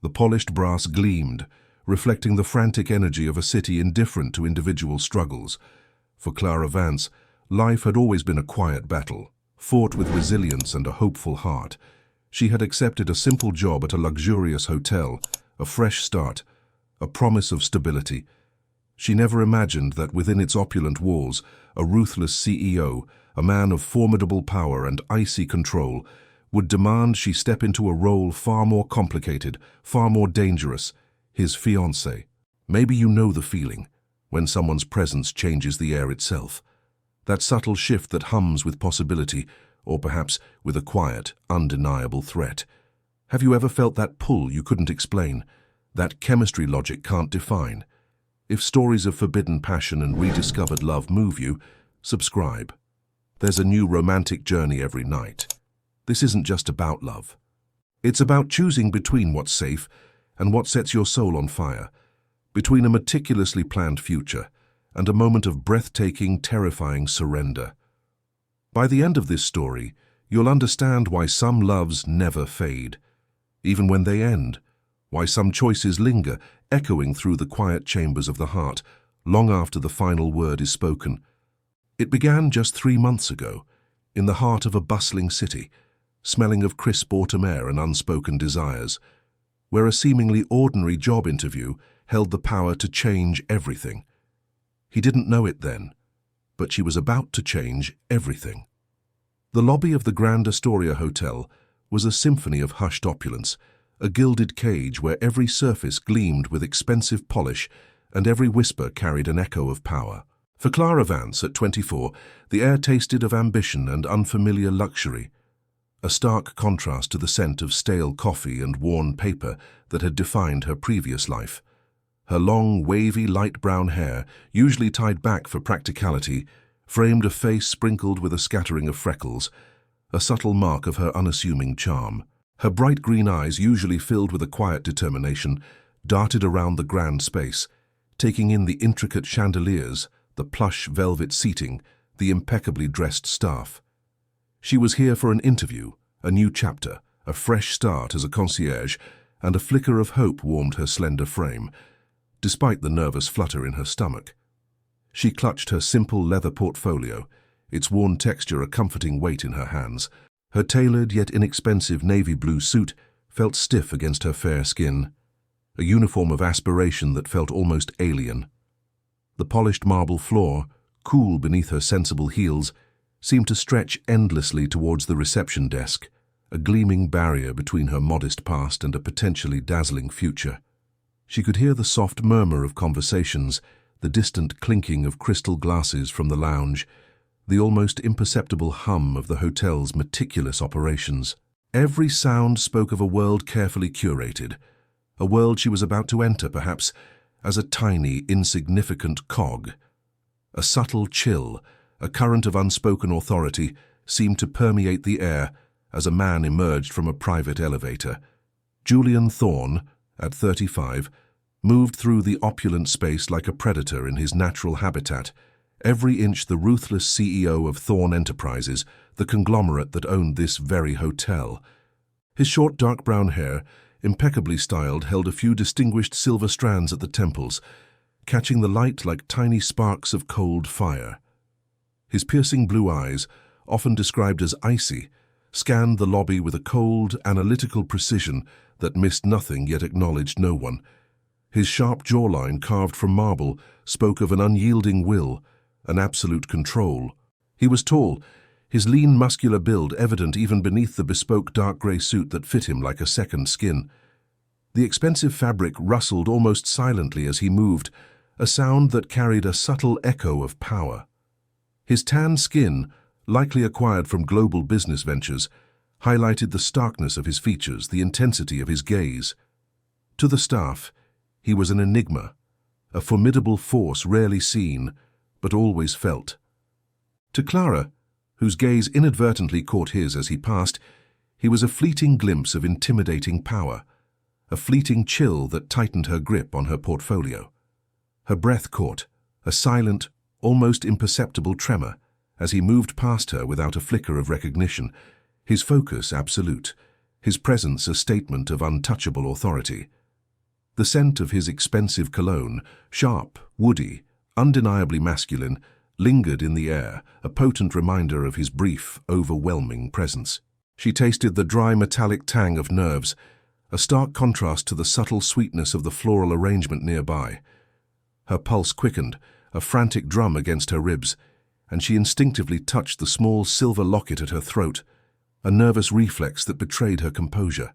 The polished brass gleamed, reflecting the frantic energy of a city indifferent to individual struggles. For Clara Vance, life had always been a quiet battle, fought with resilience and a hopeful heart. She had accepted a simple job at a luxurious hotel, a fresh start, a promise of stability. She never imagined that within its opulent walls, a ruthless CEO, a man of formidable power and icy control, would demand she step into a role far more complicated, far more dangerous, his fiancée. Maybe you know the feeling, when someone's presence changes the air itself. That subtle shift that hums with possibility, or perhaps with a quiet, undeniable threat. Have you ever felt that pull you couldn't explain, that chemistry logic can't define? If stories of forbidden passion and rediscovered love move you, subscribe. There's a new romantic journey every night. This isn't just about love. It's about choosing between what's safe and what sets your soul on fire, between a meticulously planned future and a moment of breathtaking, terrifying surrender. By the end of this story, you'll understand why some loves never fade, even when they end, why some choices linger, echoing through the quiet chambers of the heart, long after the final word is spoken. It began just 3 months ago, in the heart of a bustling city, smelling of crisp autumn air and unspoken desires, where a seemingly ordinary job interview held the power to change everything. He didn't know it then, but she was about to change everything. The lobby of the Grand Astoria Hotel was a symphony of hushed opulence, a gilded cage where every surface gleamed with expensive polish and every whisper carried an echo of power. For Clara Vance, at 24, the air tasted of ambition and unfamiliar luxury, a stark contrast to the scent of stale coffee and worn paper that had defined her previous life. Her long, wavy, light brown hair, usually tied back for practicality, framed a face sprinkled with a scattering of freckles, a subtle mark of her unassuming charm. Her bright green eyes, usually filled with a quiet determination, darted around the grand space, taking in the intricate chandeliers, the plush velvet seating, the impeccably dressed staff. She was here for an interview, a new chapter, a fresh start as a concierge, and a flicker of hope warmed her slender frame, despite the nervous flutter in her stomach. She clutched her simple leather portfolio, its worn texture a comforting weight in her hands. Her tailored yet inexpensive navy blue suit felt stiff against her fair skin, a uniform of aspiration that felt almost alien. The polished marble floor, cool beneath her sensible heels, seemed to stretch endlessly towards the reception desk, a gleaming barrier between her modest past and a potentially dazzling future. She could hear the soft murmur of conversations, the distant clinking of crystal glasses from the lounge, the almost imperceptible hum of the hotel's meticulous operations. Every sound spoke of a world carefully curated, a world she was about to enter, perhaps, as a tiny, insignificant cog. A subtle chill, a current of unspoken authority, seemed to permeate the air as a man emerged from a private elevator. Julian Thorne, at 35, moved through the opulent space like a predator in his natural habitat, every inch the ruthless CEO of Thorne Enterprises, the conglomerate that owned this very hotel. His short dark brown hair, impeccably styled, held a few distinguished silver strands at the temples, catching the light like tiny sparks of cold fire. His piercing blue eyes, often described as icy, scanned the lobby with a cold, analytical precision that missed nothing yet acknowledged no one. His sharp jawline, carved from marble, spoke of an unyielding will, an absolute control. He was tall, his lean, muscular build evident even beneath the bespoke dark grey suit that fit him like a second skin. The expensive fabric rustled almost silently as he moved, a sound that carried a subtle echo of power. His tan skin, likely acquired from global business ventures, highlighted the starkness of his features, the intensity of his gaze. To the staff, he was an enigma, a formidable force rarely seen, but always felt. To Clara, whose gaze inadvertently caught his as he passed, he was a fleeting glimpse of intimidating power, a fleeting chill that tightened her grip on her portfolio. Her breath caught, a silent, almost imperceptible tremor, as he moved past her without a flicker of recognition, his focus absolute, his presence a statement of untouchable authority. The scent of his expensive cologne, sharp, woody, undeniably masculine, lingered in the air, a potent reminder of his brief, overwhelming presence. She tasted the dry metallic tang of nerves, a stark contrast to the subtle sweetness of the floral arrangement nearby. Her pulse quickened, a frantic drum against her ribs, and she instinctively touched the small silver locket at her throat, a nervous reflex that betrayed her composure.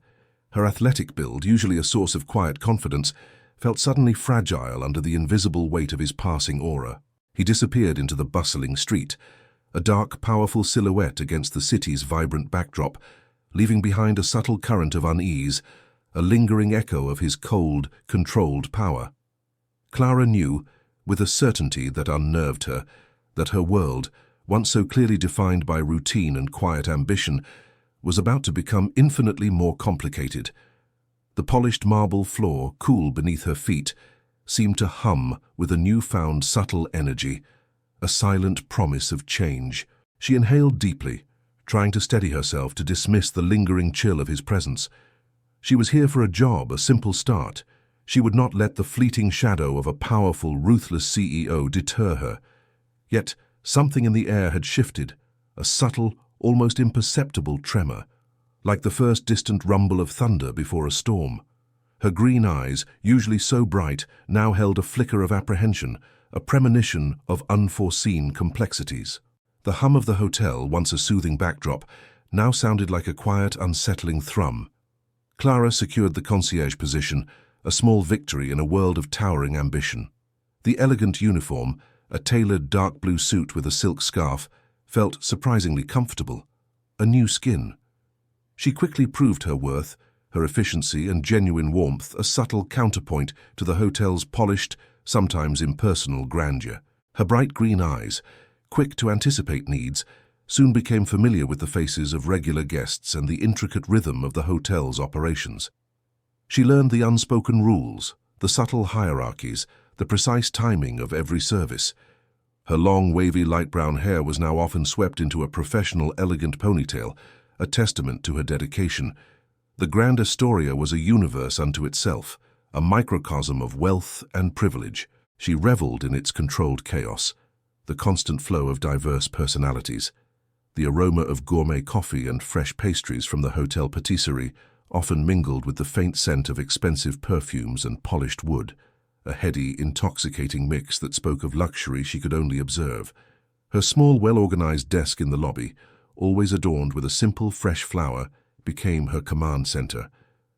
Her athletic build, usually a source of quiet confidence, felt suddenly fragile under the invisible weight of his passing aura. He disappeared into the bustling street, a dark, powerful silhouette against the city's vibrant backdrop, leaving behind a subtle current of unease, a lingering echo of his cold, controlled power. Clara knew, with a certainty that unnerved her, that her world, once so clearly defined by routine and quiet ambition, was about to become infinitely more complicated. The polished marble floor, cool beneath her feet, seemed to hum with a newfound subtle energy, a silent promise of change. She inhaled deeply, trying to steady herself to dismiss the lingering chill of his presence. She was here for a job, a simple start. She would not let the fleeting shadow of a powerful, ruthless CEO deter her. Yet something in the air had shifted, a subtle, almost imperceptible tremor, like the first distant rumble of thunder before a storm. Her green eyes, usually so bright, now held a flicker of apprehension, a premonition of unforeseen complexities. The hum of the hotel, once a soothing backdrop, now sounded like a quiet, unsettling thrum. Clara secured the concierge position, a small victory in a world of towering ambition. The elegant uniform, a tailored dark blue suit with a silk scarf, felt surprisingly comfortable. A new skin. She quickly proved her worth, her efficiency and genuine warmth a subtle counterpoint to the hotel's polished, sometimes impersonal grandeur. Her bright green eyes, quick to anticipate needs, soon became familiar with the faces of regular guests and the intricate rhythm of the hotel's operations. She learned the unspoken rules, the subtle hierarchies, the precise timing of every service. Her long, wavy, light brown hair was now often swept into a professional, elegant ponytail, a testament to her dedication. The Grand Astoria was a universe unto itself, a microcosm of wealth and privilege. She reveled in its controlled chaos, the constant flow of diverse personalities. The aroma of gourmet coffee and fresh pastries from the hotel patisserie often mingled with the faint scent of expensive perfumes and polished wood, a heady, intoxicating mix that spoke of luxury she could only observe. Her small, well-organized desk in the lobby, always adorned with a simple, fresh flower, became her command center,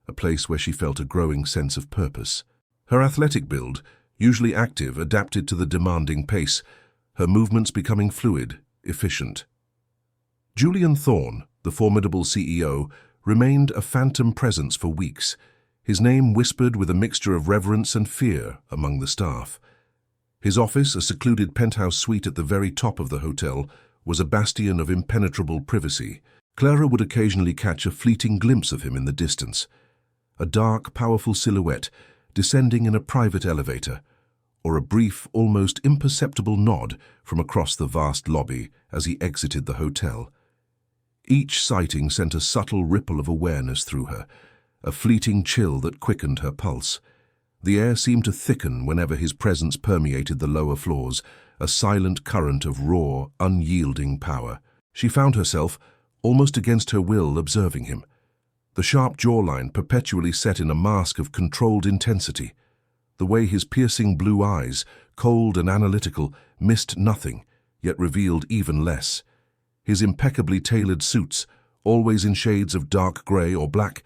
a place where she felt a growing sense of purpose. Her athletic build, usually active, adapted to the demanding pace, her movements becoming fluid, efficient. Julian Thorne, the formidable CEO, remained a phantom presence for weeks, his name whispered with a mixture of reverence and fear among the staff. His office, a secluded penthouse suite at the very top of the hotel, was a bastion of impenetrable privacy. Clara would occasionally catch a fleeting glimpse of him in the distance, a dark, powerful silhouette descending in a private elevator, or a brief, almost imperceptible nod from across the vast lobby as he exited the hotel. Each sighting sent a subtle ripple of awareness through her, a fleeting chill that quickened her pulse. The air seemed to thicken whenever his presence permeated the lower floors, a silent current of raw, unyielding power. She found herself, almost against her will, observing him, the sharp jawline perpetually set in a mask of controlled intensity. The way his piercing blue eyes, cold and analytical, missed nothing, yet revealed even less. His impeccably tailored suits, always in shades of dark grey or black,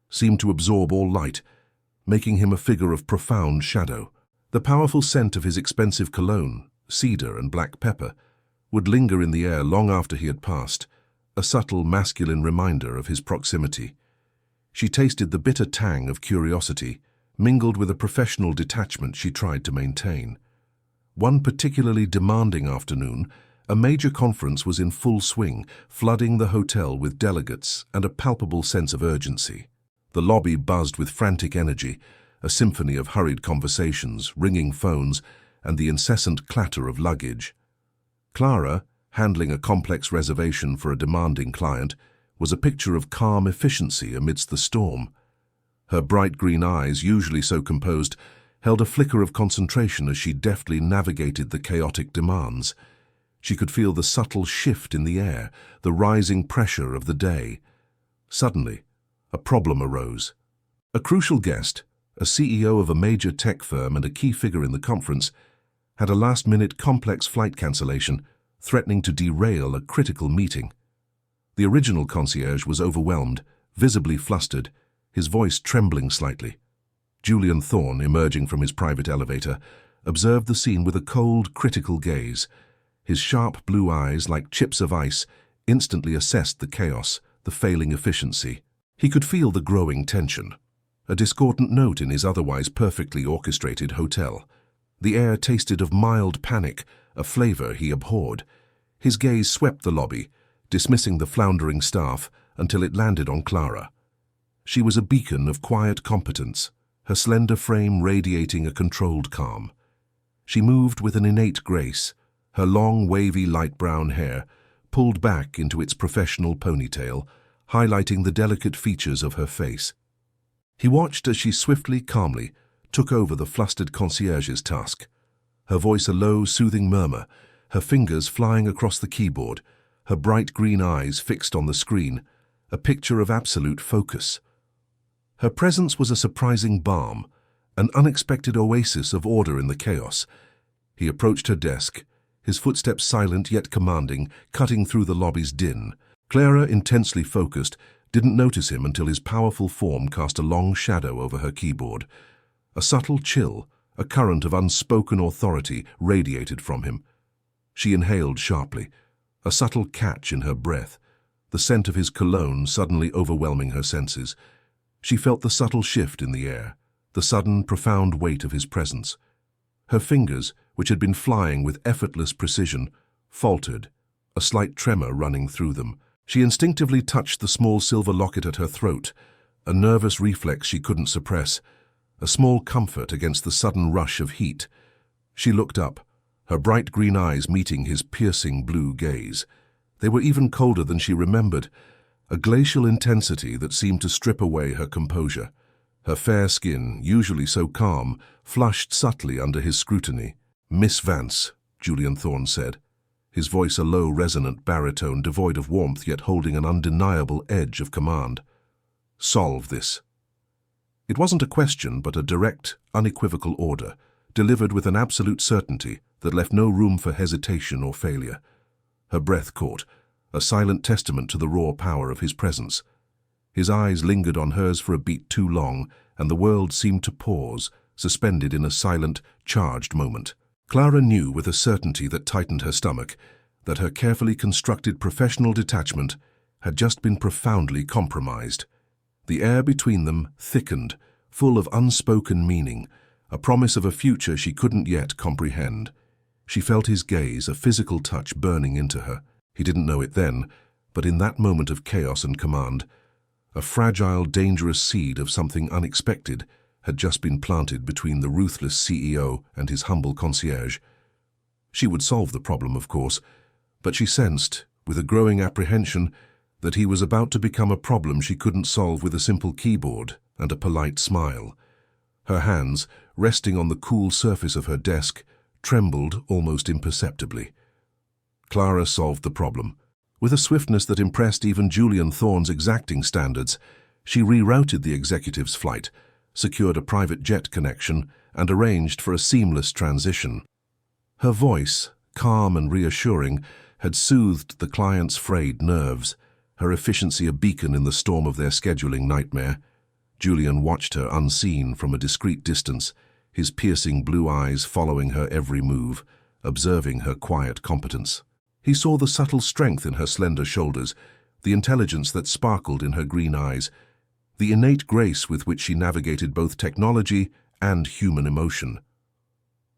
seemed to absorb all light, making him a figure of profound shadow. The powerful scent of his expensive cologne, cedar and black pepper, would linger in the air long after he had passed, a subtle masculine reminder of his proximity. She tasted the bitter tang of curiosity, mingled with a professional detachment she tried to maintain. One particularly demanding afternoon, a major conference was in full swing, flooding the hotel with delegates and a palpable sense of urgency. The lobby buzzed with frantic energy, a symphony of hurried conversations, ringing phones, and the incessant clatter of luggage. Clara, handling a complex reservation for a demanding client, was a picture of calm efficiency amidst the storm. Her bright green eyes, usually so composed, held a flicker of concentration as she deftly navigated the chaotic demands. She could feel the subtle shift in the air, the rising pressure of the day. Suddenly, a problem arose. A crucial guest, a CEO of a major tech firm and a key figure in the conference, had a last-minute complex flight cancellation, threatening to derail a critical meeting. The original concierge was overwhelmed, visibly flustered, his voice trembling slightly. Julian Thorne, emerging from his private elevator, observed the scene with a cold, critical gaze. His sharp blue eyes, like chips of ice, instantly assessed the chaos, the failing efficiency. He could feel the growing tension, a discordant note in his otherwise perfectly orchestrated hotel. The air tasted of mild panic, a flavor he abhorred. His gaze swept the lobby, dismissing the floundering staff until it landed on Clara. She was a beacon of quiet competence, her slender frame radiating a controlled calm. She moved with an innate grace, her long, wavy light brown hair pulled back into its professional ponytail, highlighting the delicate features of her face. He watched as she swiftly, calmly took over the flustered concierge's task, her voice a low, soothing murmur, her fingers flying across the keyboard, her bright green eyes fixed on the screen, a picture of absolute focus. Her presence was a surprising balm, an unexpected oasis of order in the chaos. He approached her desk, his footsteps silent yet commanding, cutting through the lobby's din. Clara, intensely focused, didn't notice him until his powerful form cast a long shadow over her keyboard. A subtle chill, a current of unspoken authority, radiated from him. She inhaled sharply, a subtle catch in her breath, the scent of his cologne suddenly overwhelming her senses. She felt the subtle shift in the air, the sudden, profound weight of his presence. Her fingers, which had been flying with effortless precision, faltered, a slight tremor running through them. She instinctively touched the small silver locket at her throat, a nervous reflex she couldn't suppress, a small comfort against the sudden rush of heat. She looked up, her bright green eyes meeting his piercing blue gaze. They were even colder than she remembered, a glacial intensity that seemed to strip away her composure. Her fair skin, usually so calm, flushed subtly under his scrutiny. "Miss Vance," Julian Thorne said, his voice a low, resonant baritone devoid of warmth yet holding an undeniable edge of command. "Solve this." It wasn't a question, but a direct, unequivocal order, delivered with an absolute certainty that left no room for hesitation or failure. Her breath caught, a silent testament to the raw power of his presence. His eyes lingered on hers for a beat too long, and the world seemed to pause, suspended in a silent, charged moment. Clara knew with a certainty that tightened her stomach that her carefully constructed professional detachment had just been profoundly compromised. The air between them thickened, full of unspoken meaning, a promise of a future she couldn't yet comprehend. She felt his gaze, a physical touch burning into her. He didn't know it then, but in that moment of chaos and command, a fragile, dangerous seed of something unexpected had just been planted between the ruthless CEO and his humble concierge. She would solve the problem, of course, but she sensed, with a growing apprehension, that he was about to become a problem she couldn't solve with a simple keyboard and a polite smile. Her hands, resting on the cool surface of her desk, trembled almost imperceptibly. Clara solved the problem. With a swiftness that impressed even Julian Thorne's exacting standards, she rerouted the executive's flight, secured a private jet connection, and arranged for a seamless transition. Her voice, calm and reassuring, had soothed the client's frayed nerves, her efficiency a beacon in the storm of their scheduling nightmare. Julian watched her unseen from a discreet distance, his piercing blue eyes following her every move, observing her quiet competence. He saw the subtle strength in her slender shoulders, the intelligence that sparkled in her green eyes, the innate grace with which she navigated both technology and human emotion.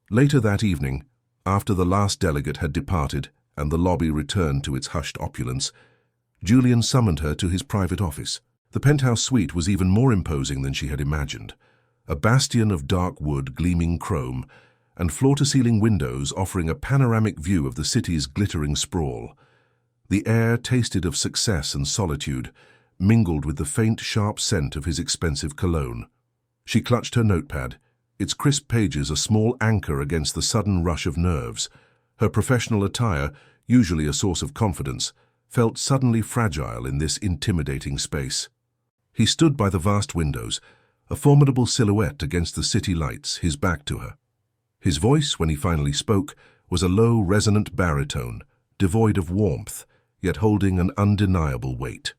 Later that evening, after the last delegate had departed and the lobby returned to its hushed opulence, Julian summoned her to his private office. The penthouse suite was even more imposing than she had imagined, a bastion of dark wood gleaming chrome, and floor-to-ceiling windows offering a panoramic view of the city's glittering sprawl. The air tasted of success and solitude, mingled with the faint, sharp scent of his expensive cologne. She clutched her notepad, its crisp pages a small anchor against the sudden rush of nerves. Her professional attire, usually a source of confidence, felt suddenly fragile in this intimidating space. He stood by the vast windows, a formidable silhouette against the city lights, his back to her. His voice, when he finally spoke, was a low, resonant baritone, devoid of warmth, yet holding an undeniable weight.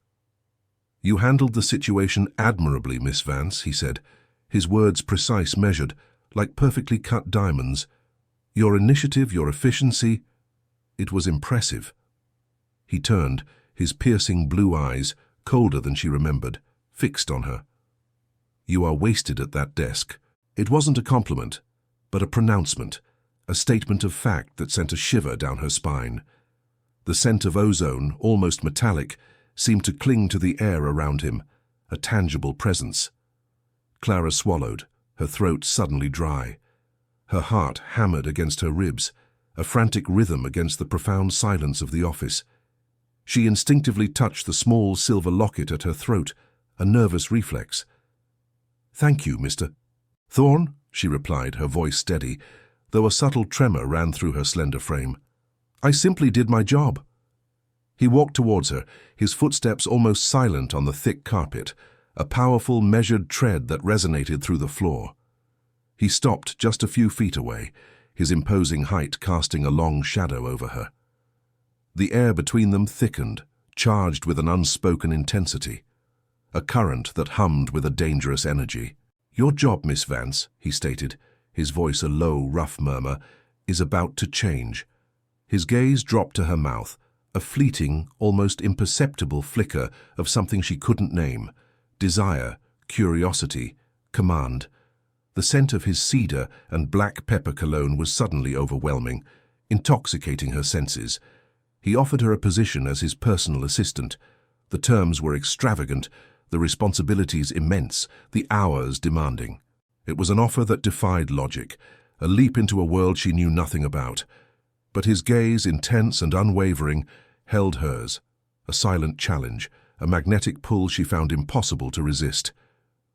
"You handled the situation admirably, Miss Vance," he said, his words precise, measured, like perfectly cut diamonds. "Your initiative, your efficiency, it was impressive." He turned, his piercing blue eyes, colder than she remembered, fixed on her. "You are wasted at that desk." It wasn't a compliment, but a pronouncement, a statement of fact that sent a shiver down her spine. The scent of ozone, almost metallic, seemed to cling to the air around him, a tangible presence. Clara swallowed, her throat suddenly dry. Her heart hammered against her ribs, a frantic rhythm against the profound silence of the office. She instinctively touched the small silver locket at her throat, a nervous reflex. "Thank you, Mr. Thorne," she replied, her voice steady, though a subtle tremor ran through her slender frame. "I simply did my job." He walked towards her, his footsteps almost silent on the thick carpet, a powerful, measured tread that resonated through the floor. He stopped just a few feet away, his imposing height casting a long shadow over her. The air between them thickened, charged with an unspoken intensity, a current that hummed with a dangerous energy. "Your job, Miss Vance," he stated, his voice a low, rough murmur, "is about to change." His gaze dropped to her mouth, a fleeting, almost imperceptible flicker of something she couldn't name. Desire, curiosity, command. The scent of his cedar and black pepper cologne was suddenly overwhelming, intoxicating her senses. He offered her a position as his personal assistant. The terms were extravagant, the responsibilities immense, the hours demanding. It was an offer that defied logic, a leap into a world she knew nothing about. But his gaze, intense and unwavering, held hers, a silent challenge, a magnetic pull she found impossible to resist.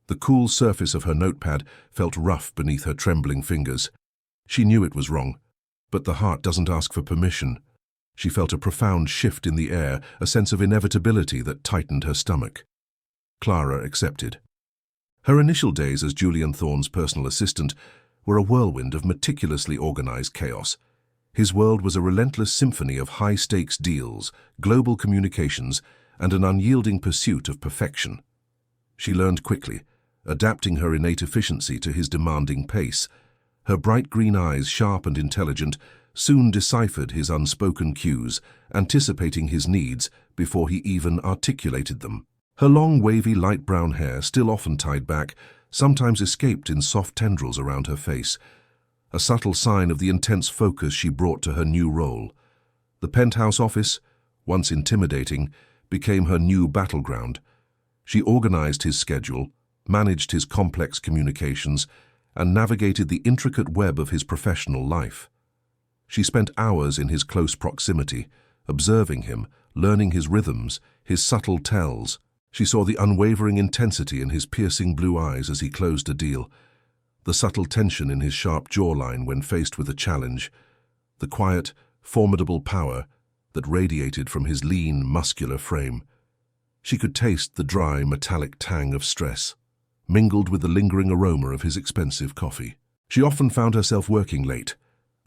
The cool surface of her notepad felt rough beneath her trembling fingers. She knew it was wrong, but the heart doesn't ask for permission. She felt a profound shift in the air, a sense of inevitability that tightened her stomach. Clara accepted. Her initial days as Julian Thorne's personal assistant were a whirlwind of meticulously organized chaos. His world was a relentless symphony of high-stakes deals, global communications, and an unyielding pursuit of perfection. She learned quickly, adapting her innate efficiency to his demanding pace. Her bright green eyes, sharp and intelligent, soon deciphered his unspoken cues, anticipating his needs before he even articulated them. Her long, wavy, light brown hair, still often tied back, sometimes escaped in soft tendrils around her face, a subtle sign of the intense focus she brought to her new role. The penthouse office, once intimidating, became her new battleground. She organized his schedule, managed his complex communications, and navigated the intricate web of his professional life. She spent hours in his close proximity, observing him, learning his rhythms, his subtle tells. She saw the unwavering intensity in his piercing blue eyes as he closed a deal, the subtle tension in his sharp jawline when faced with a challenge, the quiet, formidable power that radiated from his lean, muscular frame. She could taste the dry, metallic tang of stress, mingled with the lingering aroma of his expensive coffee. She often found herself working late,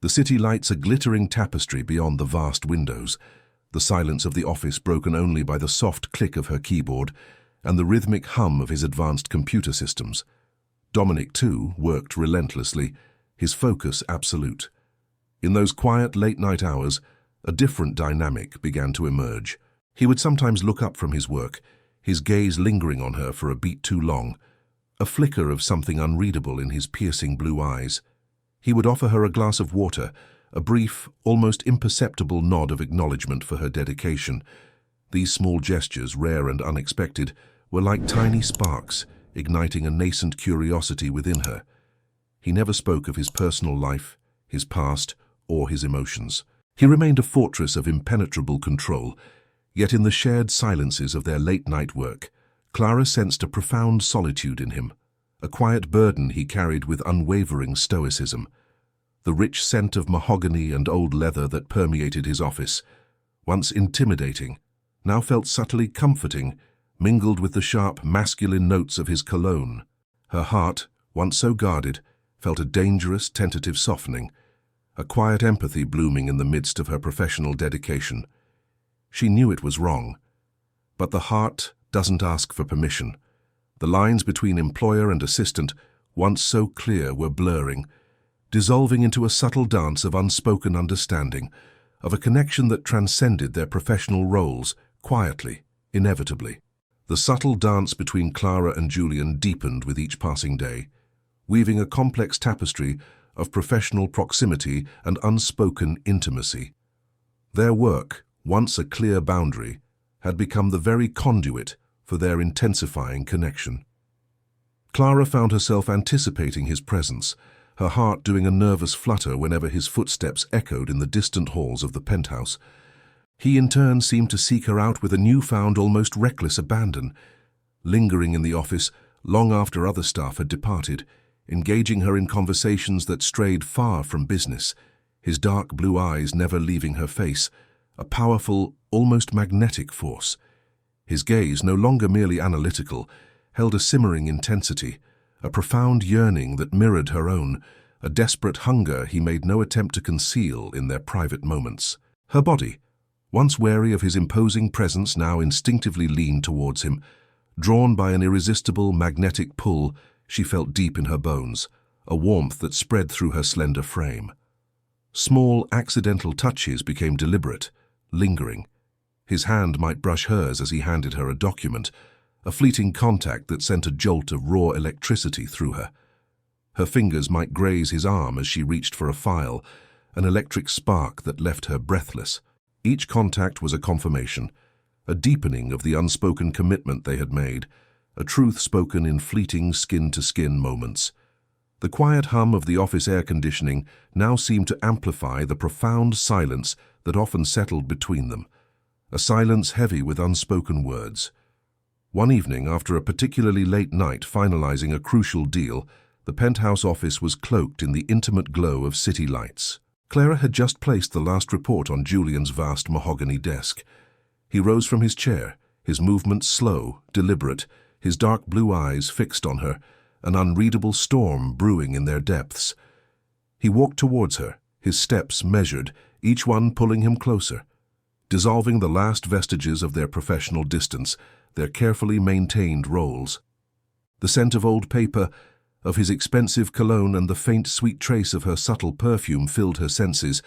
the city lights a glittering tapestry beyond the vast windows, the silence of the office broken only by the soft click of her keyboard and the rhythmic hum of his advanced computer systems. Dominic, too, worked relentlessly, his focus absolute. In those quiet late-night hours, a different dynamic began to emerge. He would sometimes look up from his work, his gaze lingering on her for a beat too long, a flicker of something unreadable in his piercing blue eyes. He would offer her a glass of water, a brief, almost imperceptible nod of acknowledgement for her dedication. These small gestures, rare and unexpected, were like tiny sparks, igniting a nascent curiosity within her. He never spoke of his personal life, his past, or his emotions. He remained a fortress of impenetrable control, Yet in the shared silences of their late-night work, Clara sensed a profound solitude in him, a quiet burden he carried with unwavering stoicism. The rich scent of mahogany and old leather that permeated his office, once intimidating, now felt subtly comforting, mingled with the sharp masculine notes of his cologne. Her heart, once so guarded, felt a dangerous, tentative softening, a quiet empathy blooming in the midst of her professional dedication. She knew it was wrong, but the heart doesn't ask for permission. The lines between employer and assistant, once so clear, were blurring, dissolving into a subtle dance of unspoken understanding, of a connection that transcended their professional roles, quietly, inevitably. The subtle dance between Clara and Julian deepened with each passing day, weaving a complex tapestry of professional proximity and unspoken intimacy. Their work, once a clear boundary, had become the very conduit for their intensifying connection. Clara found herself anticipating his presence, her heart doing a nervous flutter whenever his footsteps echoed in the distant halls of the penthouse. He in turn seemed to seek her out with a newfound, almost reckless abandon, lingering in the office long after other staff had departed, engaging her in conversations that strayed far from business, his dark blue eyes never leaving her face, a powerful, almost magnetic force. His gaze, no longer merely analytical, held a simmering intensity, a profound yearning that mirrored her own, a desperate hunger he made no attempt to conceal in their private moments. Her body, once wary of his imposing presence, now instinctively leaned towards him. Drawn by an irresistible magnetic pull, she felt deep in her bones, a warmth that spread through her slender frame. Small, accidental touches became deliberate, lingering. His hand might brush hers as he handed her a document, a fleeting contact that sent a jolt of raw electricity through her. Her fingers might graze his arm as she reached for a file, an electric spark that left her breathless. Each contact was a confirmation, a deepening of the unspoken commitment they had made, a truth spoken in fleeting skin-to-skin moments. The quiet hum of the office air conditioning now seemed to amplify the profound silence that often settled between them, a silence heavy with unspoken words. One evening, after a particularly late night finalizing a crucial deal, the penthouse office was cloaked in the intimate glow of city lights. Clara had just placed the last report on Julian's vast mahogany desk. He rose from his chair, his movements slow, deliberate, his dark blue eyes fixed on her, an unreadable storm brewing in their depths. He walked towards her, his steps measured, each one pulling him closer, dissolving the last vestiges of their professional distance, their carefully maintained roles. The scent of old paper, of his expensive cologne, and the faint, sweet trace of her subtle perfume filled her senses,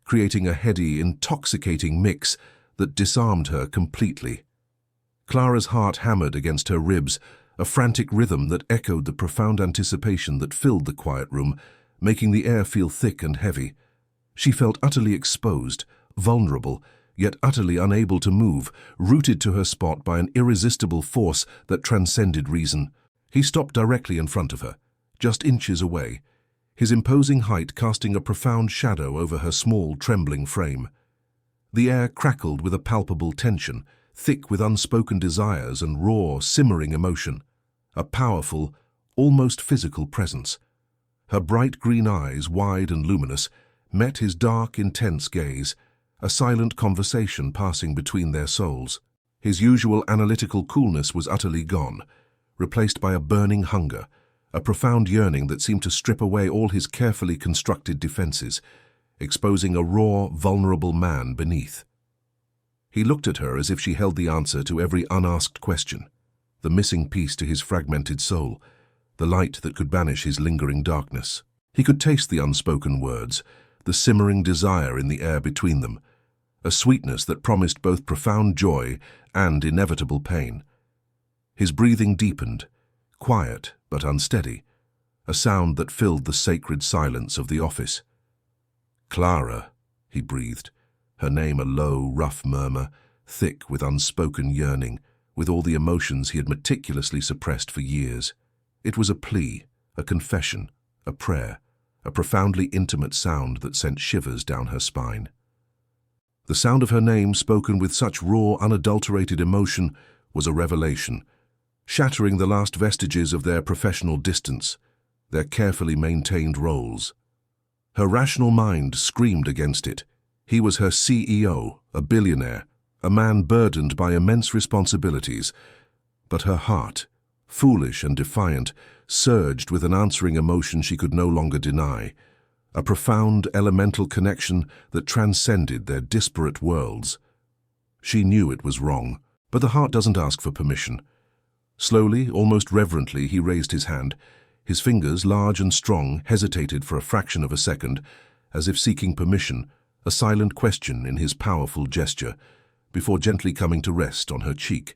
creating a heady, intoxicating mix that disarmed her completely. Clara's heart hammered against her ribs, a frantic rhythm that echoed the profound anticipation that filled the quiet room, making the air feel thick and heavy. She felt utterly exposed, vulnerable, yet utterly unable to move, rooted to her spot by an irresistible force that transcended reason. He stopped directly in front of her, just inches away, his imposing height casting a profound shadow over her small, trembling frame. The air crackled with a palpable tension, thick with unspoken desires and raw, simmering emotion. A powerful, almost physical presence. Her bright green eyes, wide and luminous, met his dark, intense gaze, a silent conversation passing between their souls. His usual analytical coolness was utterly gone, replaced by a burning hunger, a profound yearning that seemed to strip away all his carefully constructed defenses, exposing a raw, vulnerable man beneath. He looked at her as if she held the answer to every unasked question, the missing piece to his fragmented soul, the light that could banish his lingering darkness. He could taste the unspoken words, the simmering desire in the air between them, a sweetness that promised both profound joy and inevitable pain. His breathing deepened, quiet but unsteady, a sound that filled the sacred silence of the office. "Clara," he breathed, her name a low, rough murmur, thick with unspoken yearning, with all the emotions he had meticulously suppressed for years. It was a plea, a confession, a prayer, a profoundly intimate sound that sent shivers down her spine. The sound of her name spoken with such raw, unadulterated emotion was a revelation, shattering the last vestiges of their professional distance, their carefully maintained roles. Her rational mind screamed against it. He was her CEO, a billionaire, a man burdened by immense responsibilities. But her heart, foolish and defiant, surged with an answering emotion she could no longer deny, a profound elemental connection that transcended their disparate worlds. She knew it was wrong, but the heart doesn't ask for permission. Slowly, almost reverently, he raised his hand. His fingers, large and strong, hesitated for a fraction of a second, as if seeking permission, a silent question in his powerful gesture, before gently coming to rest on her cheek.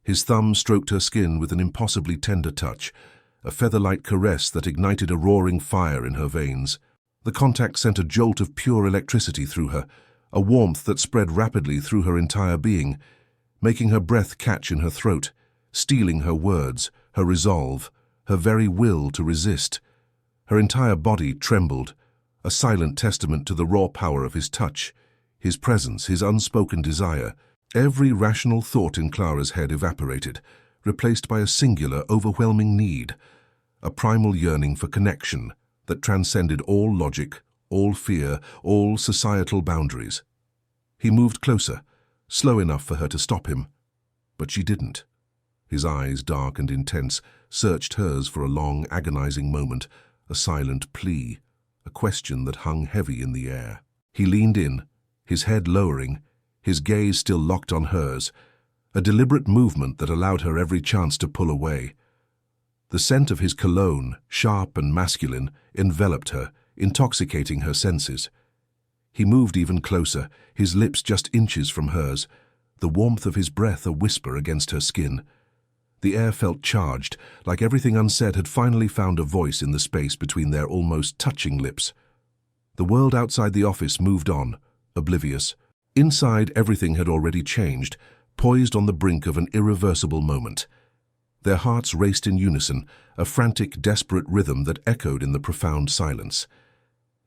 His thumb stroked her skin with an impossibly tender touch, a feather-light caress that ignited a roaring fire in her veins. The contact sent a jolt of pure electricity through her, a warmth that spread rapidly through her entire being, making her breath catch in her throat, stealing her words, her resolve, her very will to resist. Her entire body trembled, a silent testament to the raw power of his touch, his presence, his unspoken desire. Every rational thought in Clara's head evaporated, replaced by a singular, overwhelming need, a primal yearning for connection that transcended all logic, all fear, all societal boundaries. He moved closer, slow enough for her to stop him, but she didn't. His eyes, dark and intense, searched hers for a long, agonizing moment, a silent plea, a question that hung heavy in the air. He leaned in, his head lowering, his gaze still locked on hers, a deliberate movement that allowed her every chance to pull away. The scent of his cologne, sharp and masculine, enveloped her, intoxicating her senses. He moved even closer, his lips just inches from hers, the warmth of his breath a whisper against her skin. The air felt charged, like everything unsaid had finally found a voice in the space between their almost touching lips. The world outside the office moved on, oblivious. Inside, everything had already changed, poised on the brink of an irreversible moment. Their hearts raced in unison, a frantic, desperate rhythm that echoed in the profound silence.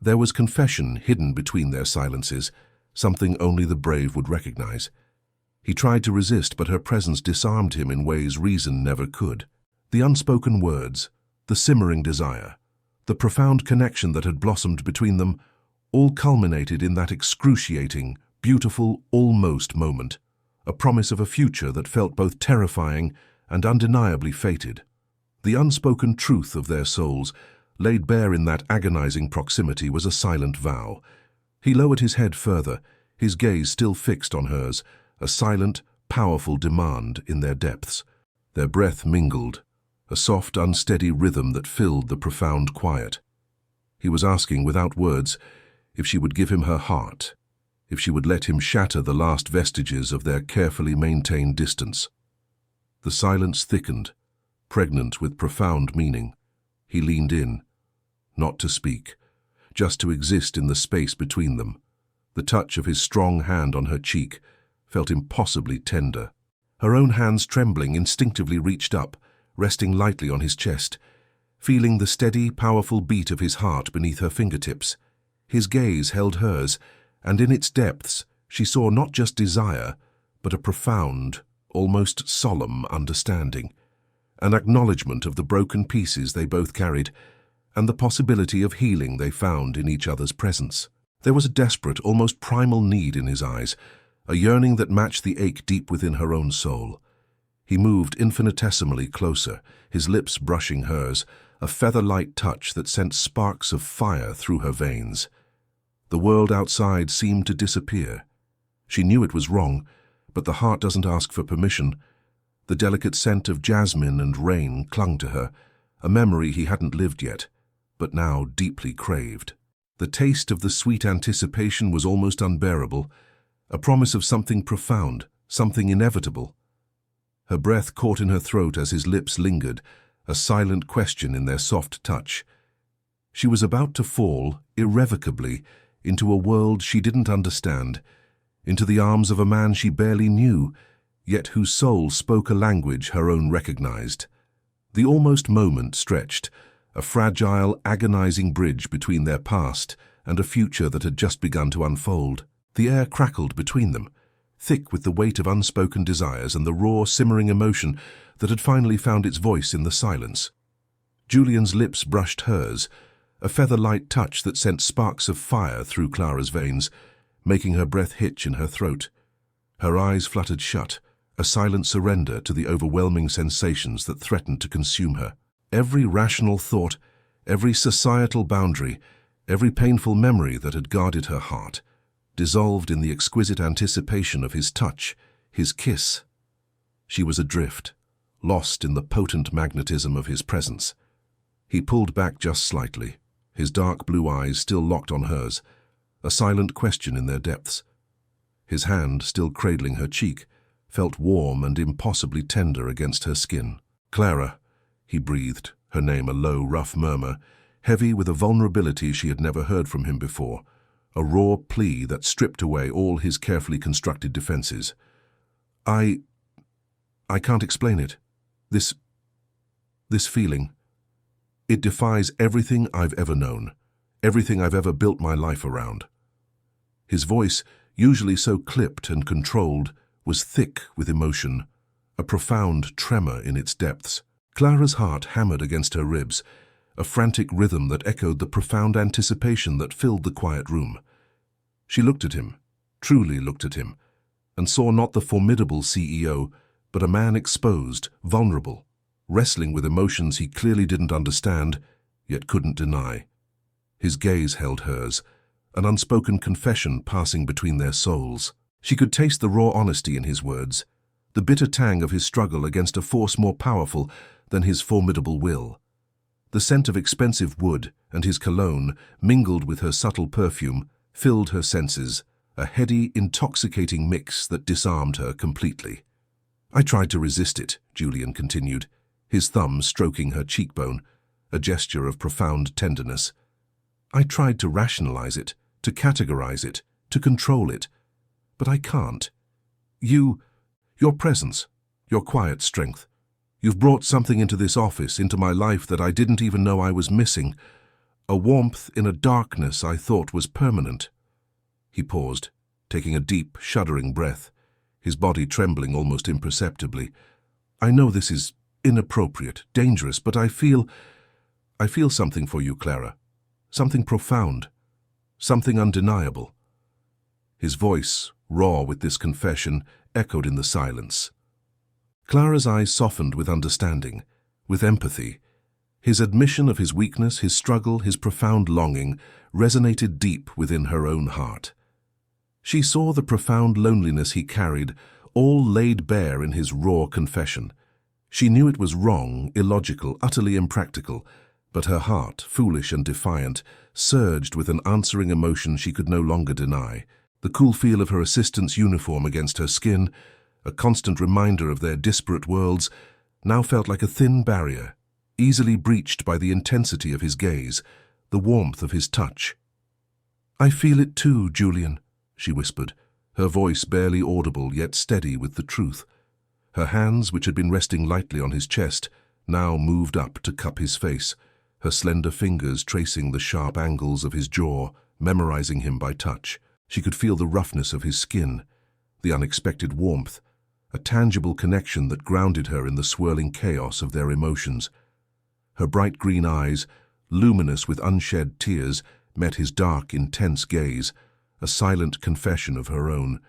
There was confession hidden between their silences, something only the brave would recognize. He tried to resist, but her presence disarmed him in ways reason never could. The unspoken words, the simmering desire, the profound connection that had blossomed between them, all culminated in that excruciating, beautiful, almost moment, a promise of a future that felt both terrifying and undeniably fated. The unspoken truth of their souls, laid bare in that agonizing proximity, was a silent vow. He lowered his head further, his gaze still fixed on hers, a silent, powerful demand in their depths. Their breath mingled, a soft, unsteady rhythm that filled the profound quiet. He was asking, without words, if she would give him her heart, if she would let him shatter the last vestiges of their carefully maintained distance. The silence thickened, pregnant with profound meaning. He leaned in, not to speak, just to exist in the space between them. The touch of his strong hand on her cheek felt impossibly tender. Her own hands, trembling, instinctively reached up, resting lightly on his chest, feeling the steady, powerful beat of his heart beneath her fingertips. His gaze held hers, and in its depths she saw not just desire, but a profound, almost solemn understanding, an acknowledgement of the broken pieces they both carried, and the possibility of healing they found in each other's presence. There was a desperate, almost primal need in his eyes, a yearning that matched the ache deep within her own soul. He moved infinitesimally closer, his lips brushing hers, a feather-light touch that sent sparks of fire through her veins. The world outside seemed to disappear. She knew it was wrong, but the heart doesn't ask for permission. The delicate scent of jasmine and rain clung to her, a memory he hadn't lived yet, but now deeply craved. The taste of the sweet anticipation was almost unbearable, a promise of something profound, something inevitable. Her breath caught in her throat as his lips lingered, a silent question in their soft touch. She was about to fall, irrevocably, into a world she didn't understand, into the arms of a man she barely knew, yet whose soul spoke a language her own recognized. The almost moment stretched, a fragile, agonizing bridge between their past and a future that had just begun to unfold. The air crackled between them, thick with the weight of unspoken desires and the raw, simmering emotion that had finally found its voice in the silence. Julian's lips brushed hers, a feather-light touch that sent sparks of fire through Clara's veins, making her breath hitch in her throat. Her eyes fluttered shut, a silent surrender to the overwhelming sensations that threatened to consume her. Every rational thought, every societal boundary, every painful memory that had guarded her heart, dissolved in the exquisite anticipation of his touch, his kiss. She was adrift, lost in the potent magnetism of his presence. He pulled back just slightly, his dark blue eyes still locked on hers, a silent question in their depths. His hand, still cradling her cheek, felt warm and impossibly tender against her skin. "Clara," he breathed, her name a low, rough murmur, heavy with a vulnerability she had never heard from him before, a raw plea that stripped away all his carefully constructed defenses. I can't explain it. This feeling. It defies everything I've ever known, everything I've ever built my life around." His voice, usually so clipped and controlled, was thick with emotion, a profound tremor in its depths. Clara's heart hammered against her ribs, a frantic rhythm that echoed the profound anticipation that filled the quiet room. She looked at him, truly looked at him, and saw not the formidable CEO, but a man exposed, vulnerable, wrestling with emotions he clearly didn't understand, yet couldn't deny. His gaze held hers, an unspoken confession passing between their souls. She could taste the raw honesty in his words, the bitter tang of his struggle against a force more powerful than his formidable will. The scent of expensive wood and his cologne, mingled with her subtle perfume, filled her senses, a heady, intoxicating mix that disarmed her completely. "I tried to resist it," Julian continued, his thumb stroking her cheekbone, a gesture of profound tenderness. "I tried to rationalize it, to categorize it, to control it. But I can't. Your presence, your quiet strength. You've brought something into this office, into my life that I didn't even know I was missing. A warmth in a darkness I thought was permanent." He paused, taking a deep, shuddering breath, his body trembling almost imperceptibly. "I know this is inappropriate, dangerous, but I feel something for you, Clara. Something profound, something undeniable." His voice, raw with this confession, echoed in the silence. Clara's eyes softened with understanding, with empathy. His admission of his weakness, his struggle, his profound longing, resonated deep within her own heart. She saw the profound loneliness he carried, all laid bare in his raw confession. She knew it was wrong, illogical, utterly impractical, but her heart, foolish and defiant, surged with an answering emotion she could no longer deny. The cool feel of her assistant's uniform against her skin, a constant reminder of their disparate worlds, now felt like a thin barrier, easily breached by the intensity of his gaze, the warmth of his touch. "I feel it too, Julian," she whispered, her voice barely audible yet steady with the truth. Her hands, which had been resting lightly on his chest, now moved up to cup his face, her slender fingers tracing the sharp angles of his jaw, memorizing him by touch. She could feel the roughness of his skin, the unexpected warmth, a tangible connection that grounded her in the swirling chaos of their emotions. Her bright green eyes, luminous with unshed tears, met his dark, intense gaze, a silent confession of her own.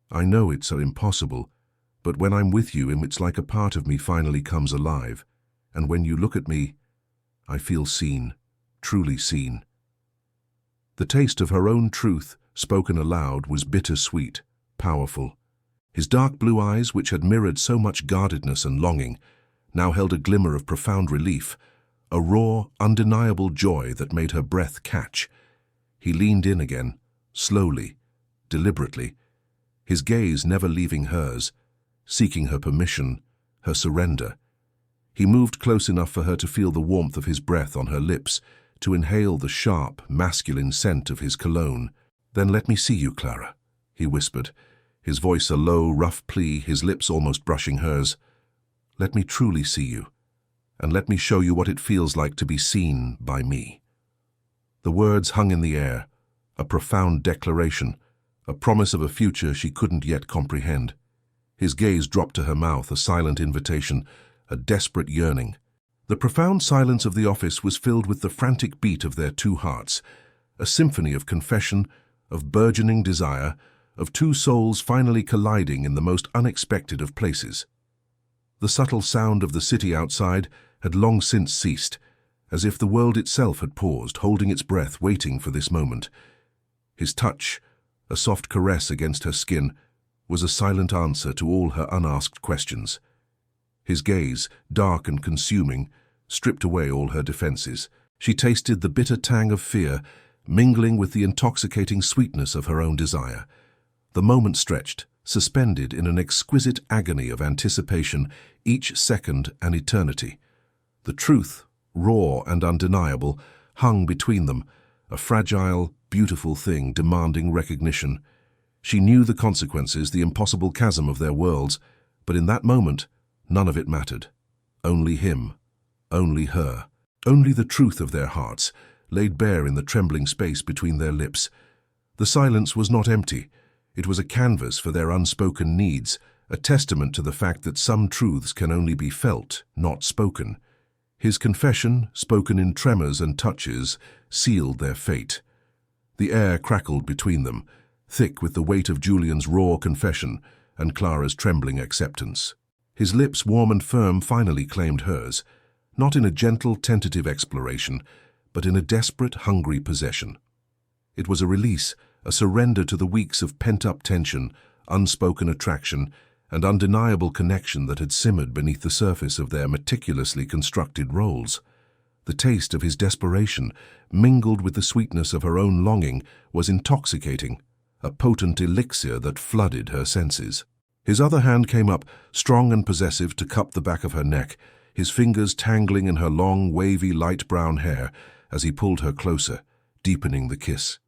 "I know it's so impossible, but when I'm with you, it's like a part of me finally comes alive, and when you look at me, I feel seen, truly seen." The taste of her own truth, spoken aloud, was bittersweet, powerful. His dark blue eyes, which had mirrored so much guardedness and longing, now held a glimmer of profound relief, a raw, undeniable joy that made her breath catch. He leaned in again, slowly, deliberately, his gaze never leaving hers, seeking her permission, her surrender. He moved close enough for her to feel the warmth of his breath on her lips, to inhale the sharp, masculine scent of his cologne. "Then let me see you, Clara," he whispered, his voice a low, rough plea, his lips almost brushing hers. "Let me truly see you, and let me show you what it feels like to be seen by me." The words hung in the air, a profound declaration, a promise of a future she couldn't yet comprehend. His gaze dropped to her mouth, a silent invitation, a desperate yearning. The profound silence of the office was filled with the frantic beat of their two hearts, a symphony of confession, of burgeoning desire, of two souls finally colliding in the most unexpected of places. The subtle sound of the city outside had long since ceased, as if the world itself had paused, holding its breath, waiting for this moment. His touch, a soft caress against her skin, was a silent answer to all her unasked questions. His gaze, dark and consuming, stripped away all her defenses. She tasted the bitter tang of fear, mingling with the intoxicating sweetness of her own desire. The moment stretched, suspended in an exquisite agony of anticipation, each second an eternity. The truth, raw and undeniable, hung between them, a fragile, beautiful thing demanding recognition. She knew the consequences, the impossible chasm of their worlds, but in that moment, none of it mattered. Only him, only her, only the truth of their hearts, laid bare in the trembling space between their lips. The silence was not empty. It was a canvas for their unspoken needs, a testament to the fact that some truths can only be felt, not spoken. His confession, spoken in tremors and touches, sealed their fate. The air crackled between them, thick with the weight of Julian's raw confession and Clara's trembling acceptance. His lips, warm and firm, finally claimed hers, not in a gentle, tentative exploration, but in a desperate, hungry possession. It was a release, a surrender to the weeks of pent-up tension, unspoken attraction, and undeniable connection that had simmered beneath the surface of their meticulously constructed roles. The taste of his desperation, mingled with the sweetness of her own longing, was intoxicating, a potent elixir that flooded her senses. His other hand came up, strong and possessive, to cup the back of her neck, his fingers tangling in her long, wavy, light brown hair as he pulled her closer, deepening the kiss.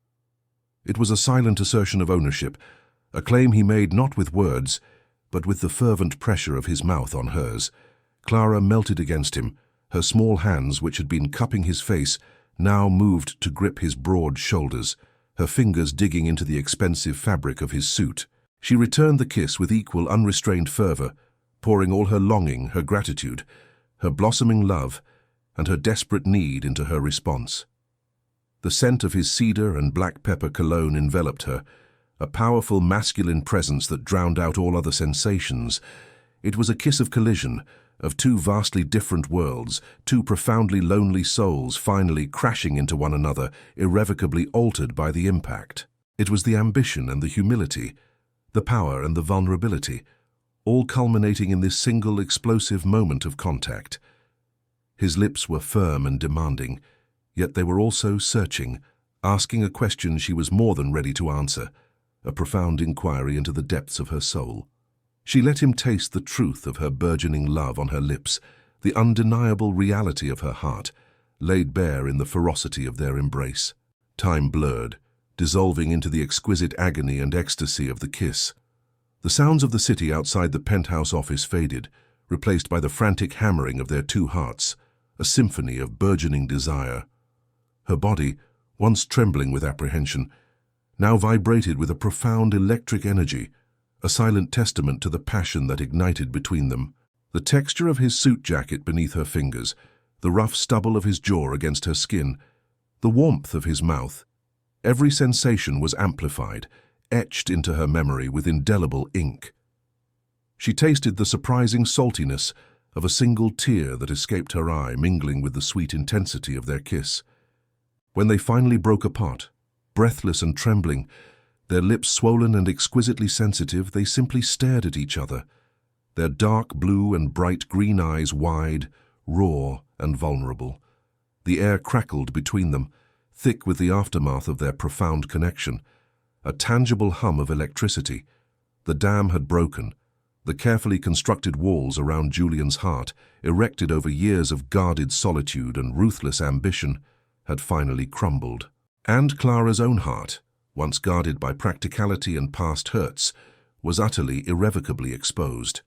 It was a silent assertion of ownership, a claim he made not with words, but with the fervent pressure of his mouth on hers. Clara melted against him, her small hands, which had been cupping his face, now moved to grip his broad shoulders, her fingers digging into the expensive fabric of his suit. She returned the kiss with equal unrestrained fervor, pouring all her longing, her gratitude, her blossoming love, and her desperate need into her response. The scent of his cedar and black pepper cologne enveloped her, a powerful masculine presence that drowned out all other sensations. It was a kiss of collision, of two vastly different worlds, two profoundly lonely souls finally crashing into one another, irrevocably altered by the impact. It was the ambition and the humility, the power and the vulnerability, all culminating in this single explosive moment of contact. His lips were firm and demanding, yet they were also searching, asking a question she was more than ready to answer, a profound inquiry into the depths of her soul. She let him taste the truth of her burgeoning love on her lips, the undeniable reality of her heart, laid bare in the ferocity of their embrace. Time blurred, dissolving into the exquisite agony and ecstasy of the kiss. The sounds of the city outside the penthouse office faded, replaced by the frantic hammering of their two hearts, a symphony of burgeoning desire. Her body, once trembling with apprehension, now vibrated with a profound electric energy, a silent testament to the passion that ignited between them. The texture of his suit jacket beneath her fingers, the rough stubble of his jaw against her skin, the warmth of his mouth, every sensation was amplified, etched into her memory with indelible ink. She tasted the surprising saltiness of a single tear that escaped her eye, mingling with the sweet intensity of their kiss. When they finally broke apart, breathless and trembling, their lips swollen and exquisitely sensitive, they simply stared at each other, their dark blue and bright green eyes wide, raw and vulnerable. The air crackled between them, thick with the aftermath of their profound connection, a tangible hum of electricity. The dam had broken. The carefully constructed walls around Julian's heart, erected over years of guarded solitude and ruthless ambition, had finally crumbled. And Clara's own heart, once guarded by practicality and past hurts, was utterly, irrevocably exposed.